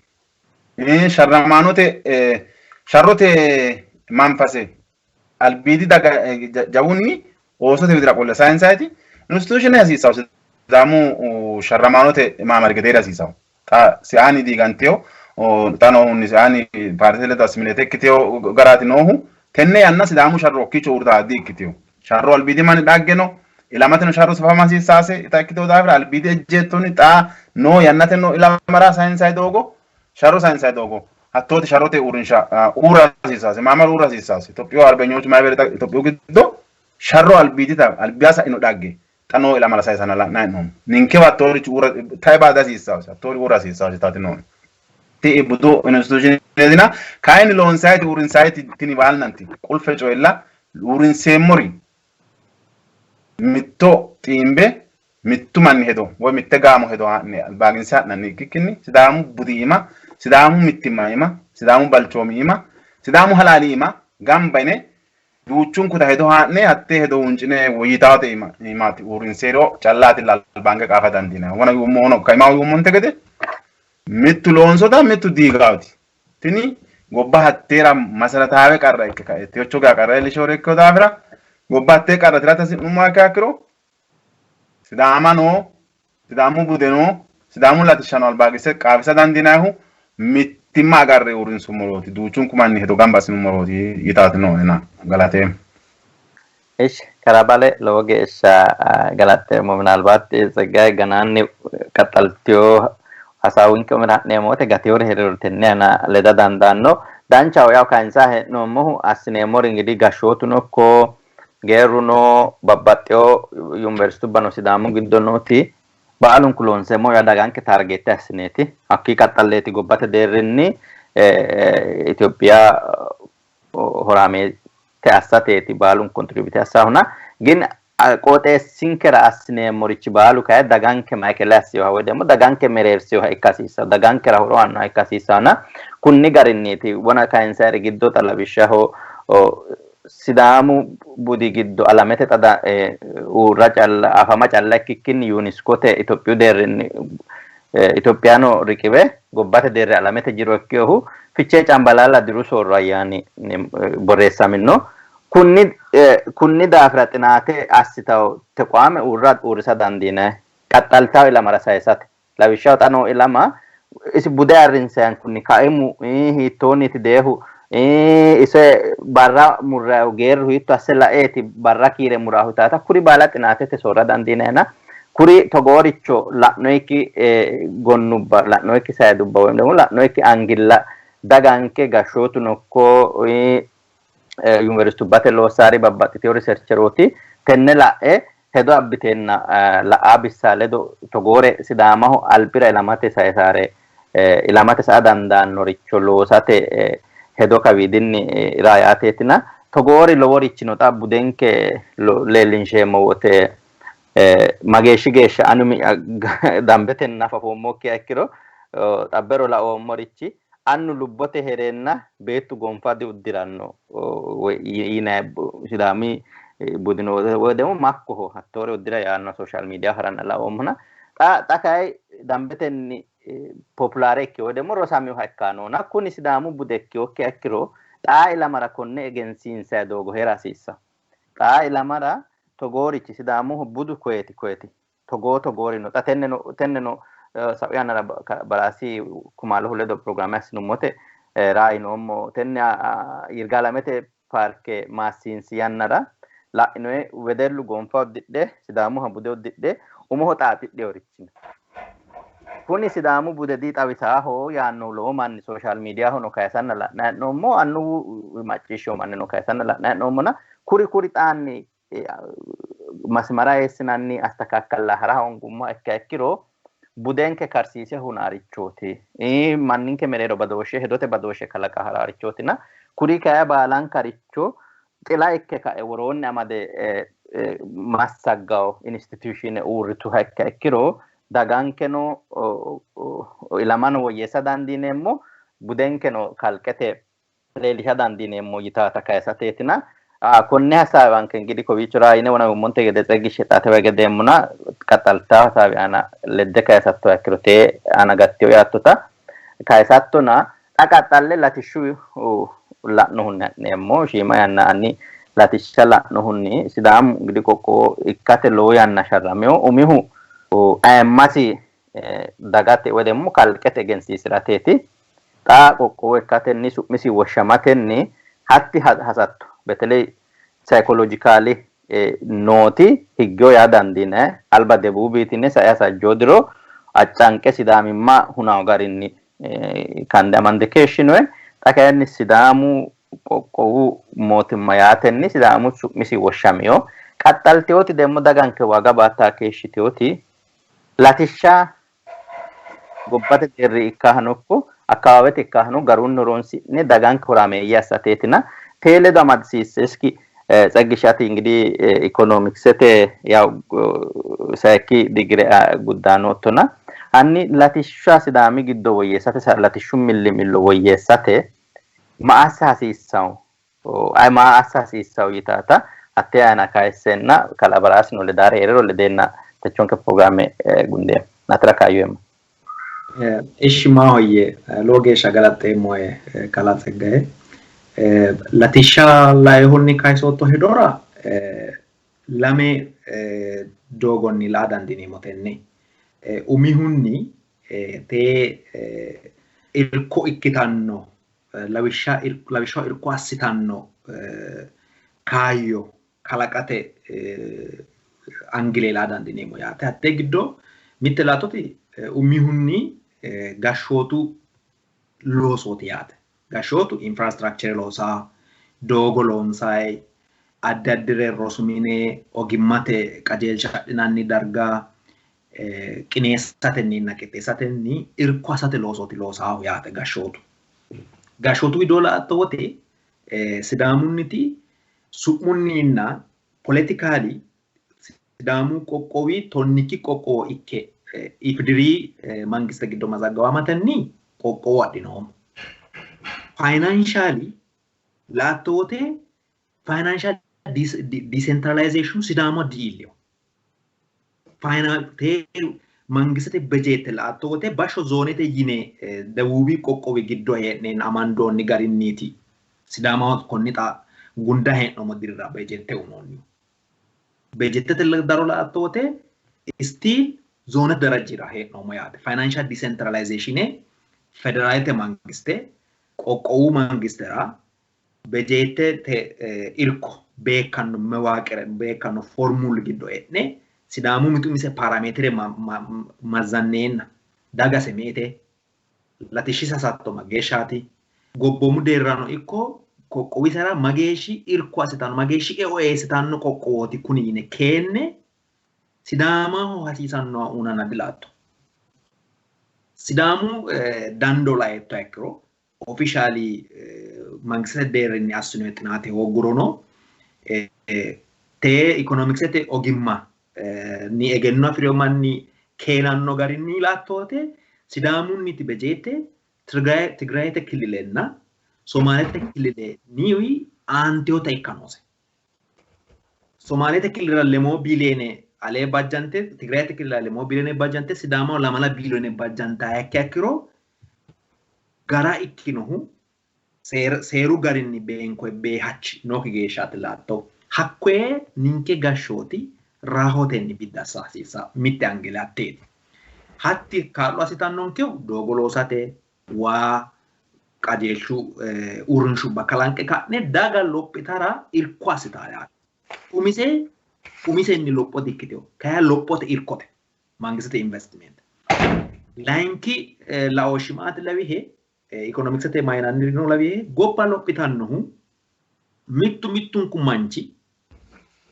sharrote manfase albiidi daga jawunni oosote widira qolle saayinsaayiti institution hasiisawu sidaamu sharramaanote maamari gedeeri hasiisawu xa si'aani diiganteyo xanohunni si'aani paartete ledo asimileete ikkiteyo garaati noohu tenne yanna sidaamu sharro okkiicho uurrita addi ikkiteyo sharro albidi mani dhaggeno ilamateno sharro safama hasiisaase ita ikkiteyo daafira albidi ejjeettonni xa no yannate no ilamara saayinsaay doogo Sharo saayinsaa dogo hattooti sharote uura siisaase maamar uura siisaase Itoophiyaa arbeenyooti maayibere Itoophiyaa giddoo sharro albiidita albiyaasa inu dhagge xanoo ila mala saayisana la naannoo ninke hattoorichi uura taayibaada siisaase hattoori uura siisaase taati noon ti budu institution edina kaayini loonsaayiti uurinsaayiti tini baalnanti qulfe coella uurinseemmori mitto xiimbe mittu manni hedo woy mitte gaamo hedo haa'ne albaaginsa ha'nanni ikkikkinni sidaamu budiima sidaamu mittimmaima sidaamu balchoomiima sidaamu halaaliima gamba yine duuchun kuta hedo haa'ne hattee hedo huncine woyitaate imaati uurinseero callaati albaange qaafa dandiina wona yuummono kaimaa yuummonte gede mittu loonsota mittu diigaawti tini gobba hatteera masarataawe qarra ikke ka'etti yochogaa qarra ilishoore ikkoo daafira gobba hattee qarra tirata sinummaa kaakiro Sidama no, sidamu bude no, sidamu latishano albaagise qaabisa dandinaahu mittimma agarre uurinsu moroti duuchun kumanni hedo gamba sinu moroti yitaati no ena galate. Ish karabale loge isha galate mo minalbat sagay gananni qaxaltiyo hasaawin ko minatne mote gatiyor herortenne ana leda dandanno danchaw yaw kansa he no mo asine moringidi gashotu no ko geruno babbaxxeo university bano sidamu giddonoti baalun kulonse mo yadaga anke target asneeti akki qaxalleeti gobbate deerrinni Ethiopia horame te assateeti baalun contribute assahuna gin qote sinkera asne morichi baalu kay daganke maykelaasi yo hawde mo daganke merersiyo ha ikkasisa daganke rahoro anna ikkasisana kunni garinniiti wona kainsaare giddo talabisha ho sidamu budi giddo alamete tada urra calla afama calla kikkinni UNESCO te Itoophiyu deerrinni Itoophiyaano riqibe gobbate deerre alamete jiro ikkehu fichee cambalalla diru soorro ayyaani borreessamino kunni daafira xinaate assitaw teqaame uurrisa dandiine qaxxaltaw ilamara sayisate lawishshaw xanoo ilama isi bude arrinsayan kunni kaimu hiittoonniti deehu ise barra murra geerru hitto asela eti barra kiire murahu tata kuri bala xinaatete soorra dandineena kuri togoricho la'noyki gonnubba la'noyki sayidubba wemdemo la'noyki angilla daganke gashootu nokko university bate loosari babbaxxiteyo researcheroti tenne la'e hedo abbitenna la'a bissaledo togore sidaamaho albira ilamate sayisare ilamate saa dandaannoricho loosate hedo kawidinni raayateetina togori loworichino xa budenke leellinsheemmo wote mageeshshi geeshsha anumi dambeten nafa foommookki ikkiro xabbero laoommorichi annu lubbote herenna beettu gonfadi uddiranno yina sidaami budino wodemo makkoho hattore uddira yaanno social media haranna laoommona xa kay dambetenni popolare ikke wodemo rosamiho ikkanoona kuni sidaamu budekki okke ikkiro xaa ilamara konne egensiinsayi doogo heera hasiissa xaa ilamara togorichi sidaamuhu budu koyeti togorino xa tenneno sa'i yannara barasi kumaalohu ledo programme assinummote raayinoommo tenne yirgaalamete parke maassiinsi yannara la'inoe wedellu gonfa uddidhe sidaamuha bude uddidhe umoho xaaxidhe orichina kuni sidamu bude di xawisaaho yaanno lowo manni social media hono kayisanna la'naynoommo annu macciishsho manni no kayisanna la'naynoomona kuri xaanni masmara eessinanni astakakkalla hara hongumma ikkiro budenke karsiise hunaarichooti manninke mereero badooshe hedote badooshe kalaqa haraarichootina kuri kaya baalankaricho xila ikke kae woroonni amade massaggawo institution uurrituha ikkiro dagankeno ilamano woyyeessa dandiineemmo budenkeno kalqete leelisha dandiineemmo yitaata kayisateetina konne hasaawanke ngidi kowiicho raayine wona ummonte gede xegishe xaatewa gedeemmona qaxaltaa hasaawi aana ledde kayisatto ikkiro tee aana gattiyo yaattota kayisattona xa qaxalle latishshu la'nohunni ha'neemmo shiima yanna anni latishsha la'nohunni sidaamu ngidi qoqqowo ikkate lowo yanna sharrameyo umihu ayimmasi dagate wedemmo kalqete egensiisirateeti xa qoqqowo ikkatenni su'misi woshshamatenni hatti hasatto beteley psychologically nooti higgeo yaa dandiinaye alba debuubiitine sae hasajjoo diro accanqe sidaamimma hunawo garinni kan demandekeeshinoe xakayanni sidaamu qoqqowu mootummaa yaatenni sidaamu su'misi woshshamiyo qaxxalteyooti demmo daganke waga baattaa keeshshiteyooti latishsha gobbate deerri ikkahanokku akkawaawete ikkahano garunni horonsi'ne daganke horaameeyye assateetina tee ledo amadisiisse iski tsagishati እንግዲህ ኢኮኖሚክስete ያው ሳይኪ ዲግሪ ጉዳኖቶና አኒ ላቲሻ ሲዳሚ ግዶ ወየሳተ ላቲሹ ሚሊሚሎ ወየሳተ ማአሳሲሳው አይ ማአሳሲሳው ይታታ አተያና ካይሰና ካላብራስ ነው ለዳሬ ኤሮ ለደና ተቾንከ ፕሮግራም ጉንዴ ናትራካዩም እሺ ማሆየ ሎጌ ሻገላቴ ሞየ ካላተገ Latisha la honni kaisotto hedora lame dogonni la dandini motenne umihunni te irko ikkitanno lawisha irko assitanno kaayyo kalaqate angile la dandini mo yaate hatte giddo mitte latoti umihunni gashootu loosoti yaate gashotu infrastructure losa dogo lonsai addaddire rosumine ogimmate qajeelsha dinanni darga qineessatenni naqixeessatenni irko asate loosoti loosahu yaate gashotu idola attote sidaamunniti su'munninna politically sidaamu qoqqowi tonniki qoqqowo ikke ifdiri mangiste giddo mazagawamatenni qoqqowo adinoom financially lattote financial decentralization sidama diilio final te mangisate budget lattote basho zonete yine dawubi qoqqowi giddo heenen amandonni garinniti sidama konnita gunda heeno modirra budget unonni budget te daro lattote still zone darajira heeno moyate financial decentralization federalite mangiste qoqqowu mangistera bejete te irko beekano mewaqere beekano formula giddo enne sidaamu mitu mise parametere mazannena daga semete latishisa satto mageeshati gobbomu deerrano ikko qoqqowi sara mageeshi irko asitano mageeshi esitanno qoqqowoti kunine kenne sidaamaho hasiisanno unana bilatto sidaamu dandola etto ekkiro officially mangiste deerrinni assino etnate hogurono te economicsete ogimma ni egenno afiro manni keenanno garinni lattote sidaamunniti bejete tigrayete kililenna somalete kilile niwi antiyota ikkanose somalete kilira lemo bilene ale bajjante tigrayete kilila lemo bilene bajjante sidaama lamala bilene bajjanta ekkiro gara ikkinohu seeru garinni beenko be hach noki geeshati latto hakwe ninke gashoti rahotenni bidassa sisa mitte angelatte hatti kallo asitannonke dogolosate wa qajeelshu urinshu bakalanke kanne daga loppitara irko asitara umise ni loppo dikkiteo kaya loppote irkote mangisete investment lanki laoshimaat lawihe economics te mainanni no lawi goppa loppitannohu mittun kumanchi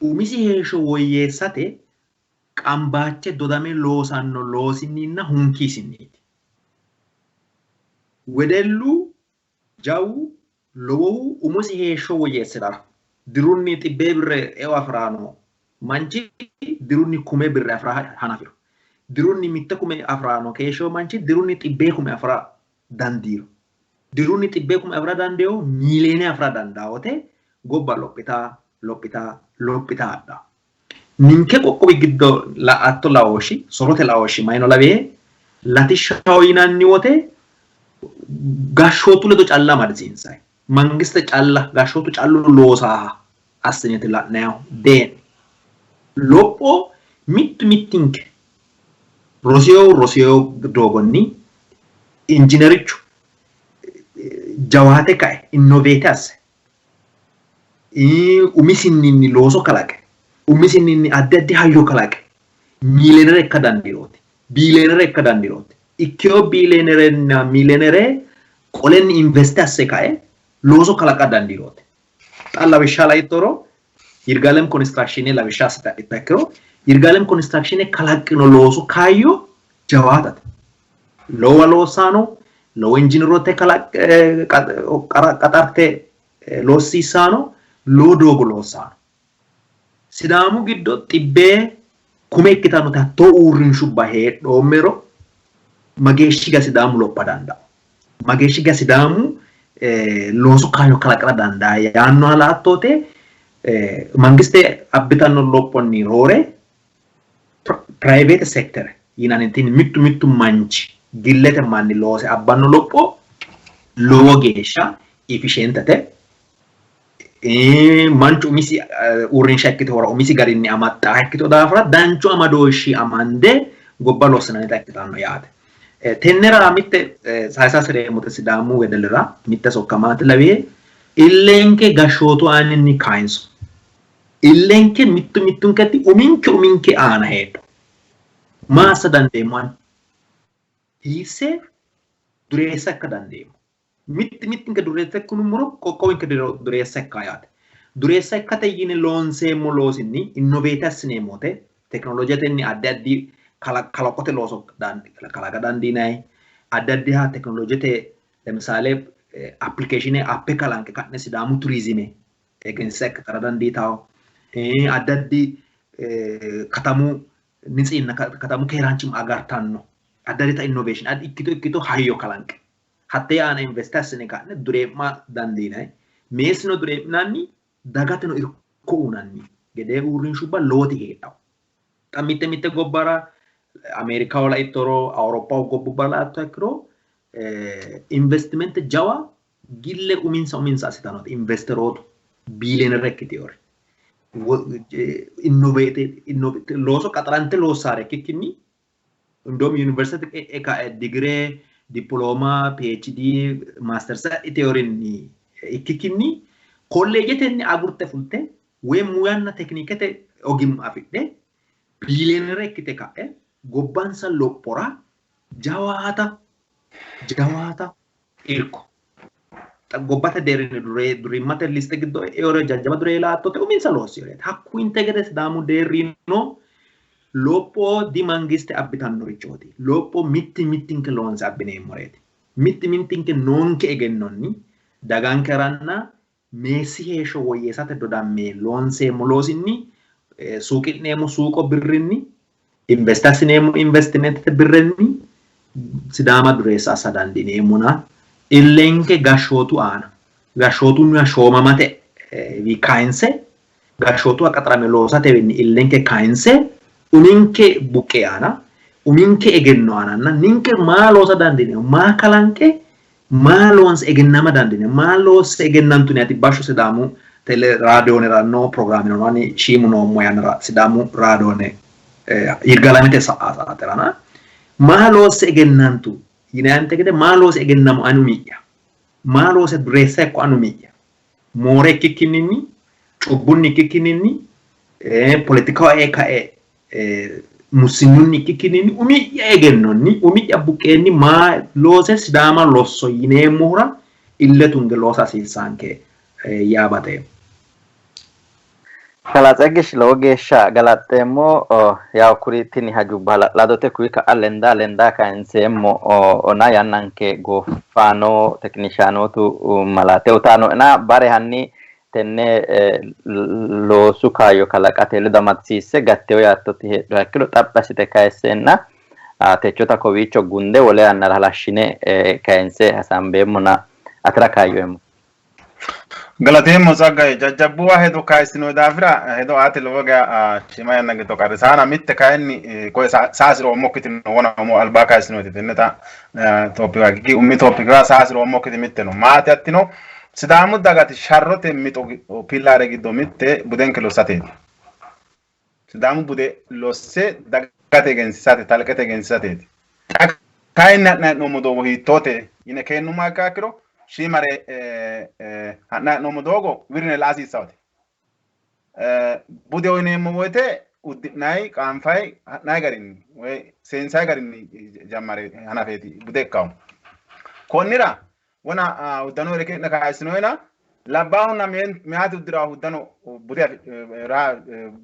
umisi heesho woyyeessate qambaache dodame loosanno loosinninna hunkiisinniti wedellu jawu lowohu umisi heesho woyyeessira dirunni xibbe birre eo afraano manchi dirunni kume birre afra hanafiro dirunni mitte kume afraano keesho manchi dirunni xibbe kume afra dandiro dirunni xibbe kume afra dandeo miileene afra dandaote gobba loppita adda ninke qoqqowi giddo la atto laoshi sorote laoshi mayno lawe latishshaho yinanni wote gashootu ledo calla marziinsay mangiste calla gashootu callu loosa assinete la'nayo den loppo mittinke rosiyo dogonni injinerichu jawate kae innovate asse umisinni looso kalaqe umisinni addi hayyo kalaqe miilenere ikka dandirooti biilenere ikka dandirooti ikkoo billionaire na millionaire qolen invest asse kae looso kalaqa dandiiroote. Alla bishala ittoro Yirgalem construction la bishasa itakro Yirgalem construction kalaqino looso kaayyo jawaatate. Lowa loosano lo engineerote qaxarte loosisaano lo dogo loosano. Sidaamu giddo tibbee kuma ikkitano tatto uurrinshu bahee dhoomero mageeshshiga sidaamu lopha danda'a. Mageeshshiga sidaamu looso kaayyo kalaqara danda'a yaanno halaattote mangiste abbitanno lophonni roore private sector yinanitin mittu manchi gillete manni loose abbanno lopho lowo geeshsha efficientate manchu umisi uurrinsha ikkito hora umisi garinni amaxxa ikkito daafira danchu amadooshshi amande gobba loosinanita ikkitanno yaate. Tennera mitte sayisa sireemote sidaamu wedelira mitte sokkamaati lawee illenke gashootu aaninni kaayinso illenke mittunkatti uminke aana heedho maasa dandeemman hiise dureessa akka dandeemmo mittinke dureessa kunumoro qoqqowinke dureessa akka yaate dureessa akkate yine loonseemmo loosinni innoveete assineemmote teknolojiyatenni addi kalaqote looso kalaqa dandiinay addi haa teknolojiyate lemisaale application appe kalanke kanne sidaamu turizime egensa akka dandiitaw addi katamu nitsinna katamu keeraanchim agartanno adda innovation ad ikkito hayyo kalanke hatte aana invest assine kanne dureemma dandiinay meesino dureemnanni dagateno irko unanni gede uurrinshubba looti heedhaw xamitte gobbara Amerika wala ittoro Awurooppa gobbubbara laatto ikkiro investment jawa gille uminsa asitanote investorootu billionaire ikkitiyor innovate looso qaxarante loosaare kikkinni indom university degree diploma PhD masters theory ikkikkinni kolleejetenni agurte fulte we muyanna teknikete ogim afidhe billionaire ikkite ka'e gobbansa lophora jawaata irko gobbate deerine durimmate liste giddo eore jajjaba duree laattote uminsa loosiyoreet hakku integre sidaamu deerrino lopho di mangiste abbitannorichooti lopho mittinke loonse abbineemmoreeti mittinke noonke egennonni dagankeranna meessi heeshsho woyyeessate dodammee loonseemmo loosinni suuqi'neemmo suuqo birrinni investasineemmo investimente birrenni sidaama dureessa assa dandineemmona illenke gashootu aana gashootu nuya shoomamate vi kaayinse gashootu aqaxarame loosatewenni illenke kaayinse uminke buqqee aana uminke egenno aananna ninke maa loosa dandineemmo maa kalanke maa loonse egennama dandineemmo maa loose egennantuni ati bashsho sidaamu tele raadiyooneranno programmino ani shiimu noommo yanara sidaamu raadiyoone yirgalamete sa'aaterana maa loose egennantu yinante gede maa loose egennamu anumiyya maa loose dureessa ekko anumiyya moore kikkininni cubbunni kikkininni politikawa ka'e musinnunni kikkininni umiyya egennonni umiyya buqqeenni maa loose sidaama losso yineemmohura ille tunge loosa hasiissaanke yaabate. Kalaatsegish lowo geeshsha galaxxeemmo yaw kuri tini hajubba hala'ladote kuyi ka'a lenda kayinseemmo ona yannanke goofaano tekinishaanootu malaate utaano'na bare hanni tenne loosu kaayyo kalaqate ledo amadisiisse gatteyo yaattoti heedho hakkilo xaphi assite kayisseenna techota kowiicho gunde wole yannara halashshine kayinse hasaambeemmona atira kaayyoemmo. Galateemmo saggaye jajjabbuwa hedo kaayisino daafira hedo ate lowo ga shima yanna gito qarrisaana mitte kayinni koye saasiro ommokkitino wona mo albaa kaayisinooti tenneta topiwa gigi ummi topikira saasiro ommokkiti mitte no maate attino sidaamu dagati sharrote mixo pillaare giddo mitte budenke lossateeti sidaamu bude losse dagate egensiisate talqete egensiisateeti kayinni ha'nay'noommo doogo hiittoote yine keennumaa ikkiro shimare ha'nay'noommo doogo wirine la hasiissawate bude uyineemmo woyte uddinai qaanfai nai garinni we sensai garinni jammare hanafeti budekkaw konnira wana uddano reke na kaasinoina labbahu na meati uddira uddano bude ra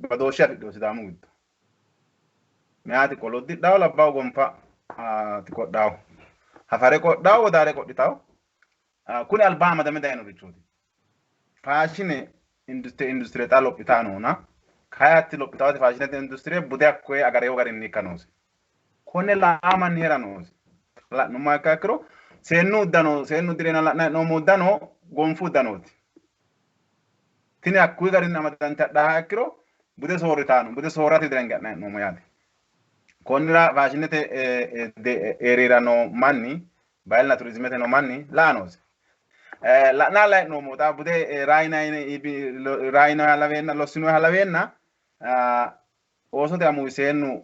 badosha fiddo sidamu giddo meati koloddi daw labbahu gonfa ti koddaw hafare koddaw wodare kodditaw kuni albama da medayno riccoti faashine industrie ta loppitano na kayatti loppitawati faashinete industrie bude akkoe agareyo garinni kanose konne laaman heranose la numa kakro seennu direna la no muddano gonfu danoti tini akkuy garinni amadanta daakro bude soritano bude sorati direngana no moyati konnira faashinete erirano manni bayilna turizmete no manni laanose la nala no moda bude raina halavenna losino halavenna osote amu seennu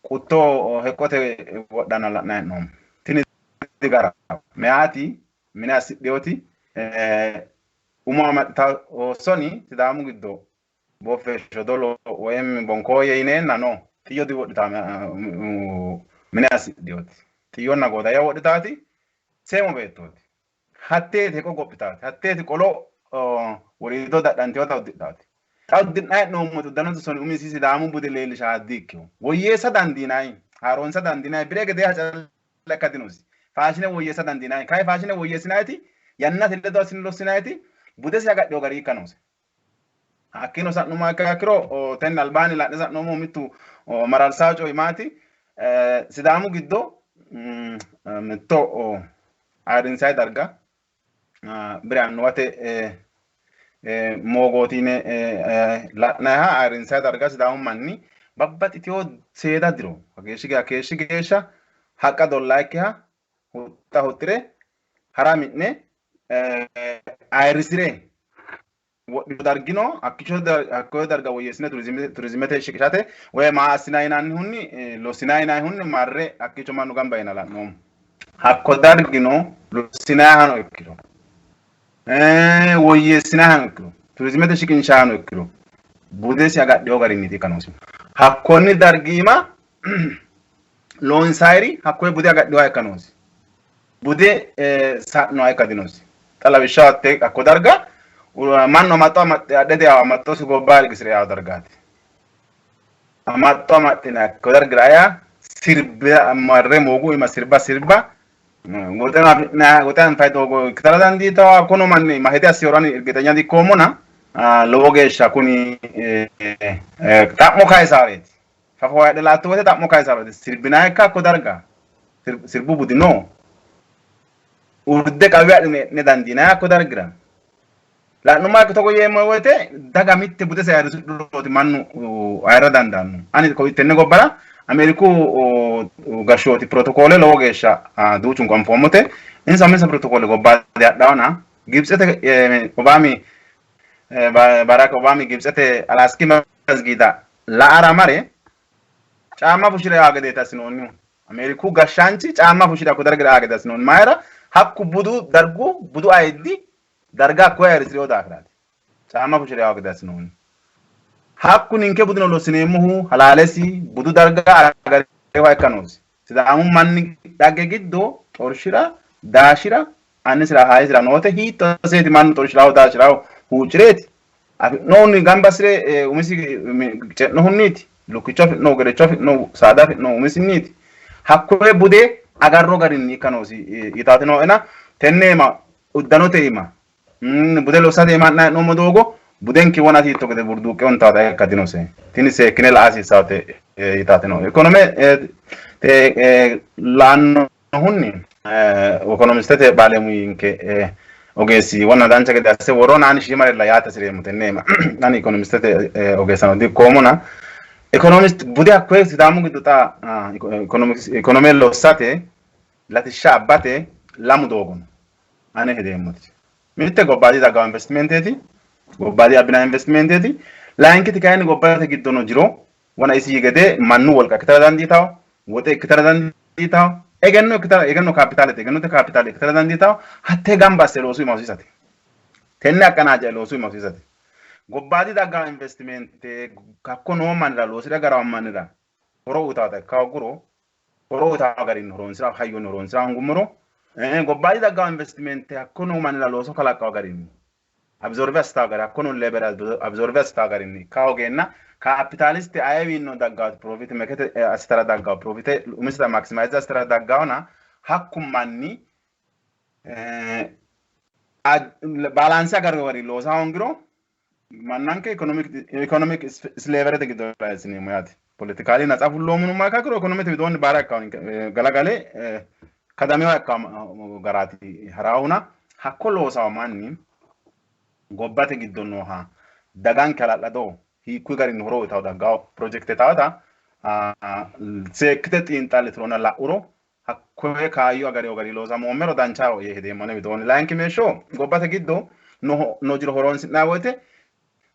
qutto hekote wodana la no tini digara meati mina siddeoti umama ta soni sidamu giddo bofe shodolo wem bonkoye inenna no tiyo di wodita mina siddeoti tiyo na goda ya woditati semo betoti hatte te ko gopitati hatte te kolo worido dadante wata woditati tawdinay no mo dano soni umisi sidamu bude leli shadikyo woyesa dandinay haronsa dandinay birege de ha lakadinusi faashine woyesa dandinay kai faashine woyesinayti yanna teledo asinlo sinayti bude se agaddo gari kanose akino sa numa kakro ten albani la nesa no mo mitu maral sajo imati sidamu giddo metto arin sai darga biran wate mogotine la na arin sai darga sidamu manni babbatitiyo seeda diro akeeshigeesha haqa dollaakkiha hutta huttire haraminne ayrisire dargino akko darga woyesine turizmete shikishate we ma asinainanni hunni lo sinainai hunni marre akkicho manu gamba ina la no hakko dargino lo sinahano ikkiro woyesinahano ikkiro turizmete shikinshano ikkiro budesi agadde garinni tikanosi hakkonni dargima loan sairi hakko bude agadde ikkanosi bude no aikadinosi talabishate akko darga manno matto adede amatto su gobal gisre ya dargati amatto amatina akko darga ya sirba marre mogu ima sirba gotan fayto go kitaradan di tawa kono manni mahete asiorani irgetanya di komona loge shakuni tapmo kai sareti fafo ya de la to tapmo kai sareti sirbina ka ko darga sirbu budino urde kawya ne dandina ko dargira la numa ko to yemo wote daga mitte bude sa yadu roti mannu ayra dandanu ani ko tenne go bara ameriku gashoti protocole logesha duchun conformate insa protocole go ba dawana gibsete obami Barack Obama gibsete alaski masgida la aramare chama fushire agade tasinonu ameriku gashanchi chama fushire ko dargira agade tasinonu mayra hakku budu aidi darga ko erisrio dakrati chama fushire agade tasinonu hakku ninke budu no sinemu halalesi budu darga agade wa kanosi sida amun manni dagge giddo torshira dashira anisra haizra note hito seti man torshira dashira hucireti non gambasre umisi no hunniti lukicho no gere chof no sada no umisi niti hakko bude agarro garinni kanosi itate no ena tennema uddanote ima bude lo sade ma no modogo budenki wonati to gede burduke on tada kadinose tini se kinel asi sate itate no economy te lanno hunni economistete balemu inke ogesi wana dancha che se vorona ani shimare la yata siremo tennema nani economistete ogesano di comuna economist bude akwe sidamu giduta economy lo sate lati shabate lamu dogon ane hedemuti mitte gobadi daga investmenteti gobadi abina investmenteti la anche ti kaini gobadi giddono jiro wana isi yigede mannu wolka kitara danditaw wote kitara danditaw egenno capitalete egenno te capitale kitara danditaw hatte gamba se lo sui mosisate tenne akana je lo sui mosisate Gobbaati daggaa investimente kakkono manira loosira gara manira horo utaata kaaguro horo utaata garin horonsira hayyoon horonsira ngumuro gobbaati daggaa investimente kakkono manira looso kalaqqa garin absorbe sta gara kakkono leber absorbe sta garin kaogenna capitaliste ayewino daggaa profit mekete astara daggaa profit umista maximize astara daggaona hakkum manni balance agar wari loosa hongiro mananke economic slavery te gido raisini moyati politically na tsafulo mun ma kakro economic bidon bara account galagale kadame account garati harawuna hakko loosa manni gobbate gido no ha dagan kala lado hi ku garin horo taw daga project tawata sekte tintal trona la uro hakko kayo agari ogari loosa mo mero danchao ye hede mone bidon lanki me show gobbate gido no jiro horon sinna wote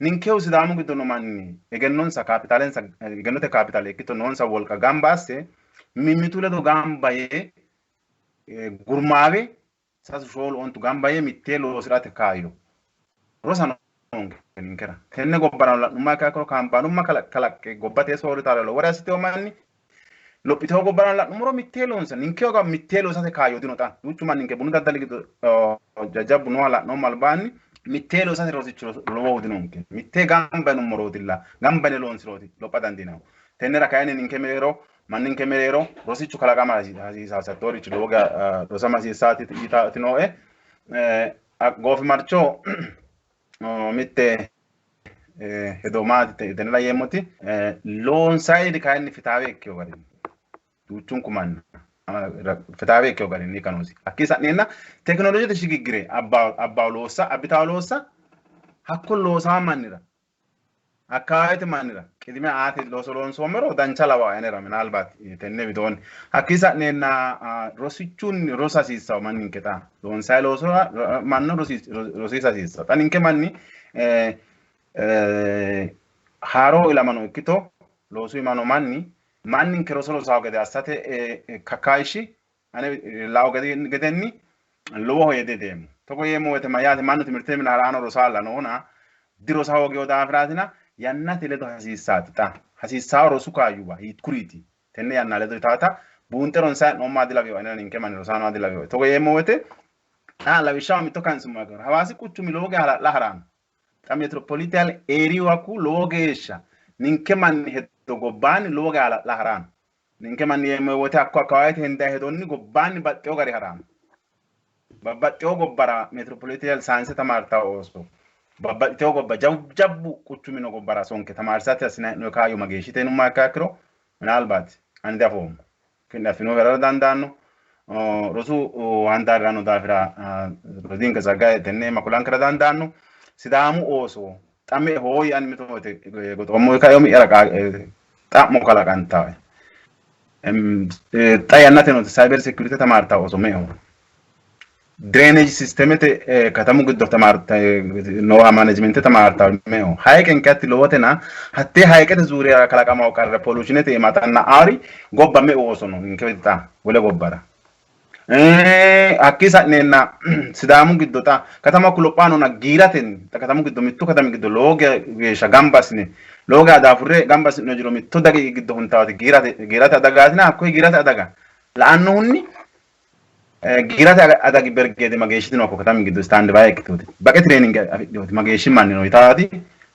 ninkew sidamu gido no manni egennonsa capitalensa egennote capitale kito nonsa wolka gambasse mimitule do gambaye gurmawe sasu shol on to gambaye mitelo sirate kayo rosano ninkera tenne gobbara la numa ka ko kampanu makala kala gobbate so ritalo lo wara sito manni lopito gobbara la numero mitelo onsa ninkew ga mitelo sate kayo dinota duchu man ninke bunu daddali gido jajabu no ala no malbani mitelo sate rosicho lowo dinonke mitte gamba numero dilla gamba ne lonsiroti lo padandina tenera kayene ninke merero mannin kemerero rosicho kala kama sa satori ci loga rosama si sati tino gofi marcho mitte edomati tenera yemoti lon side kayene fitawe kyo gari duchun kuman fitawe kyo gari ni kanosi akisa nena teknoloji de shigigire abba losa abita losa hakko losa manira akayete manira kidime ati losolon somero dancha wa enera minalbat tenne bidon akisa nena rosichun rosa sisa manin keta don sai loso manno rosisa sisa taninke manni haro ila mano kito loso imano manni mannin ke rosolo saugede asate kakaishi ane laugede gedenni lowo yede dem to ko yemo wete mayate manno timirte min arano rosala nona diro sawoge oda fratina Yannate ledo hasisati ta hasisaro sukayuba hitkuriti tenne yanna ledo tata bunteron sa no madila biwa nena ninke man rosano adila biwa to yemo wete la wisha mi to kansu magor hawasi kuchumi loge la haram ta metropolitan area ku logesha ninke man hedo gobani loge la haram ninke man yemo wete akwa kawait henda hedonni gobani batte ogari haram batte ogobbara metropolitan science tamarta oso babba teo gobba jabbu kuchumino gobbara sonke tamarsati asina no kayo mageshite no makakro nalbat ande afom kinda fino gara dandano rosu andarano dafira rodinga zaga tenne makulankra dandano sidamu oso tamme hoyi an mitote gotomo kayo mi era tammo kala kanta tayannate no cyber security tamarta oso meo drainage system te katamu guddo tamarta no management tamarta meo hayken katti lowotena hatte haykete zuriya kala kama okar pollution te matanna ari gobba me osono inkewita wole gobbara akisa nena sidamu guddo ta katama kulopano na giraten ta katamu guddo mittu katamu guddo loge gesha gambasne loga da furre gambasne no jiro mittu dagi guddo huntawati girate adagatina akko girate adaga la annunni girate adagi bergede mageshiti no ko katami gido stand by ekituti baqe training afidoti mageshi manni no itati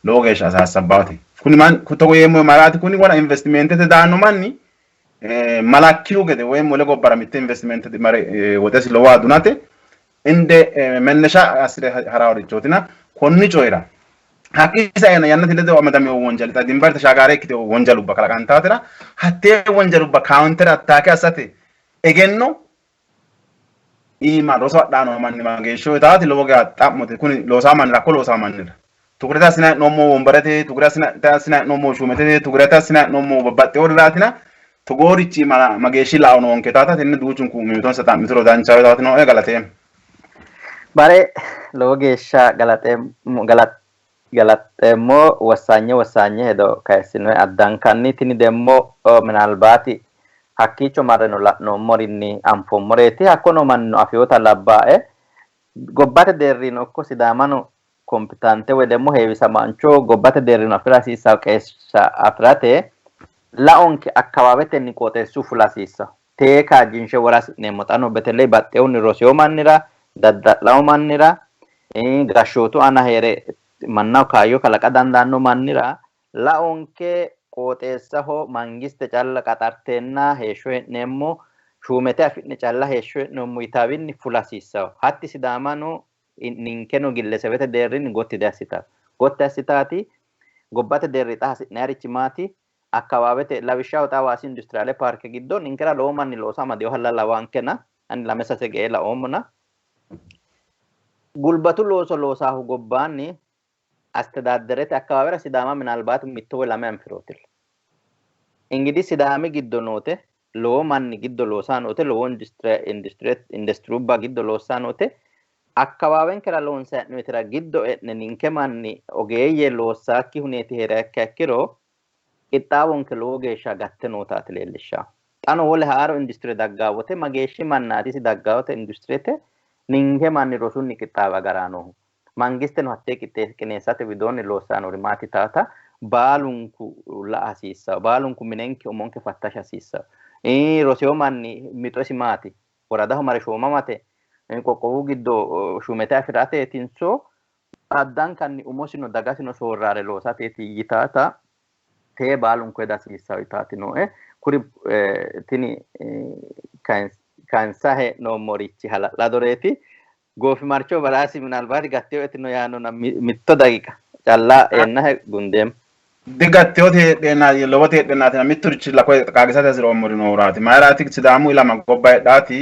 logesha asasabati kuni man kutogo yemo marati kuni wala investment te danno manni malakkiu gede way mole go baramitte investment de mare wodesi lo wadunate inde mennesha asire harawri chotina konni coira hakisa yana yannati ledo amadami wonjal ta dimbarta shagare kite wonjalu bakala kantatera hatte wonjalu ba counter attack asate egenno ima rosa dano manni magesho taati loga tapmote kuni losa man la kolo samanira tugreta sina no mo wombarate tugreta sina no mo shumete tugreta sina no mo batte orlatina tugorichi mageshi la ono onke tata tenne duchun ku mi ton sata mitro dan chawe taati no galate bare logesha galate mo wasanye hedo kaisino addan kanni tini demmo minalbati hakkicho marreno la'no morinni anfommoreti hakkono manno afiyota labbae gobbate deerrino ko sidamano kompitante wedemo heewisamancho gobbate deerrino afirasiisa qeessa afirate laonke akkawaawete qooxeessu fulasiisa tee kaajjinshe worasi'neemmo xano betellee baxxeewni roseo mannira dadda'lawo mannira gashshootu aana heere mannaho kaayyo kalaqa dandaanno mannira laonke qooxeessaho mangiste calla qaxarteenna heeshsho hee'neemmo shuumete afi'ne calla heeshsho hee'neemmo yitaawinni fulasiisawo hatti sidaamano ninkeno gillesebete deerrinni gotti assitaati gobbate deerri xa hasi'nayrichi maati akkawaawete lawishshaho xa Hawaasi industriale parke giddo ninkera lowo manni loosa amadeyo halla lawaankena ani lame sase gee laoommona gulbatu looso loosaahu gobbaanni astedaaderete akkawaawera sidaama minaalbaati mitto woy lame anfirootilla ingidi sidaami giddo noote lowo manni giddo loosaa noote lowo industriyubba giddo loosaa noote akkawaawenkera loonsa'noytira giddo e'ne ninke manni ogeeyye loossaakki huneeti hee'rakka ikkiro qixxaawonke lowo geeshsha gatte nootaati leellishshawo xano wole haaro industrie daggaawote mageeshshi mannaatisi daggaawote industriete ninke manni rosunni qixxaawa agaraanohu mangisteno hattee qineessate widoonni loossaanori maati taata baalunku la hasiissawo baalunku minenke umonke fattasha hasiissawo roseo manni mixosi maati woradaho mare shoomamate qoqqowu giddo shumete afirateetinso addankanni umosino dagasino soorraare loosateeti yitaata tee baalunku eda hasiissawo yitaati nooe kuri tini kansa hee'noommorichi hala'ladoreeti goofimarcho balaasi minaalbaati gatteo etino yaanona mitto daqiiqa calla eennahe gundeem digatteote heedheenna lowote heedheennaati mitturichi lakoe qaagisate hasiroommori nooraati mayraati sidaamu ilama gobba hedhaati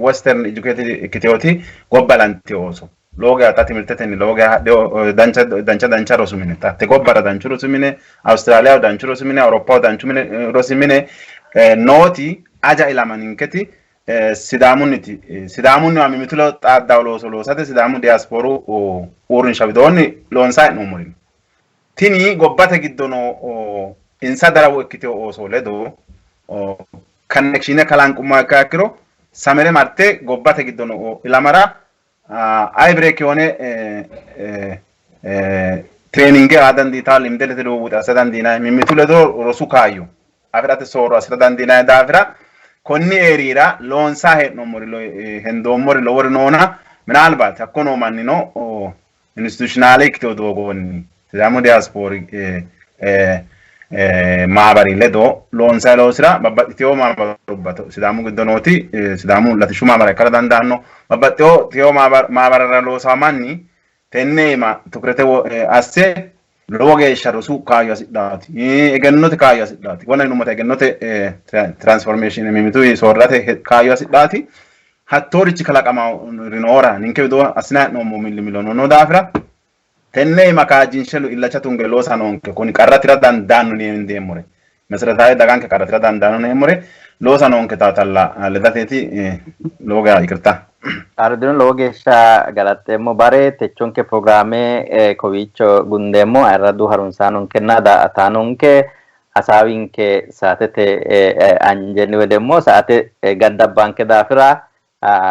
western educated ikkiteoti gobba lanti ooso looge ata timirtetenni looge hadheo dancha rosu mine tatte gobbara danchu rosu mine Awustiraaliyaho danchu rosu mine Awuroppaho danchu rosu mine nooti aja ilama ninketi sidaamunni mimitulo xaaddawo looso loosate sidaamu diasporu uurrinsha widoonni loonsaa hee'noommorini tini gobbate giddono insa darawo ikkiteo ooso ledo connectione kalanqummoha ikkiha ikkiro samere marte gobbate giddono ilamara ay break yone training aa dandiitaa limdelete luubuuxe assa dandiinay mimmitu ledo rosu kaayyo afirate soorro assira dandiinay daafira konni eerira loonsaa hee'noommori hendoommori lowori noona minaalbaati hakkono mannino institutionaale ikkiteo doogonni sidaamu diaspori maabari ledo loonsaa loosira babbaxxiteo maabarubbato sidaamu giddo nooti sidaamu latishshu maabara ikkara dandaanno babbaxxiteo maabarara loosaa manni tenneema tukurete asse lowo geeshsha rosu kaayyo hasidhaati egennote kaayyo hasidhaati wona inummata egennote transformation mimitu soorrate kaayyo hasidhaati hattoorichi kalaqama rinoora ninke widoo assina hee'noommo millimiloono no daafira tenneema kaajjinshelu illacha tunge loosa noonke kuni qarratira dandaanno neemmoore meseretaawee daganke qarratira dandaanno neemmore loosa noonke taatalla ledateeti lowo geeshsha ikirta Ardino lowo geeshsha galaxxeemmo bare techonke programme kowiicho gundeemmo ayirraddu harunsaanonkenna daa''ataanonke hasaawinke saatete anjenni wedemmo saate gaddabbanke daafira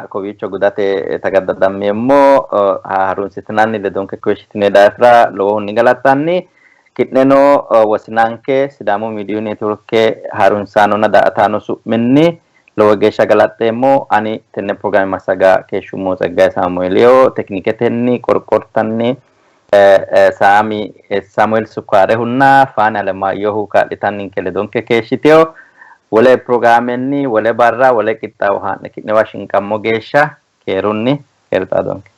kowiicho gudate tagaddadammeemmo harunsitinanni ledonke koshitine daafira lowohunni galaxxanni ki'neno wosinanke sidaamu miidiyu neetworke harunsaanonna daa''ataano su'minni lowo geeshsha galaxxeemmo ani tenne programme massaga keeshshummoo Tsaggaayee Saamu'eeliyo tekniketenni qorqortanni saami Samu'eel Sukkaarehunna Faani Alemaayyohu kaa'litanninke ledonke keeshshiteyo wole programmenni wole barra wole qixxaawo haa'ne ki'newa shinqammo geeshsha keerunni keerxaadonke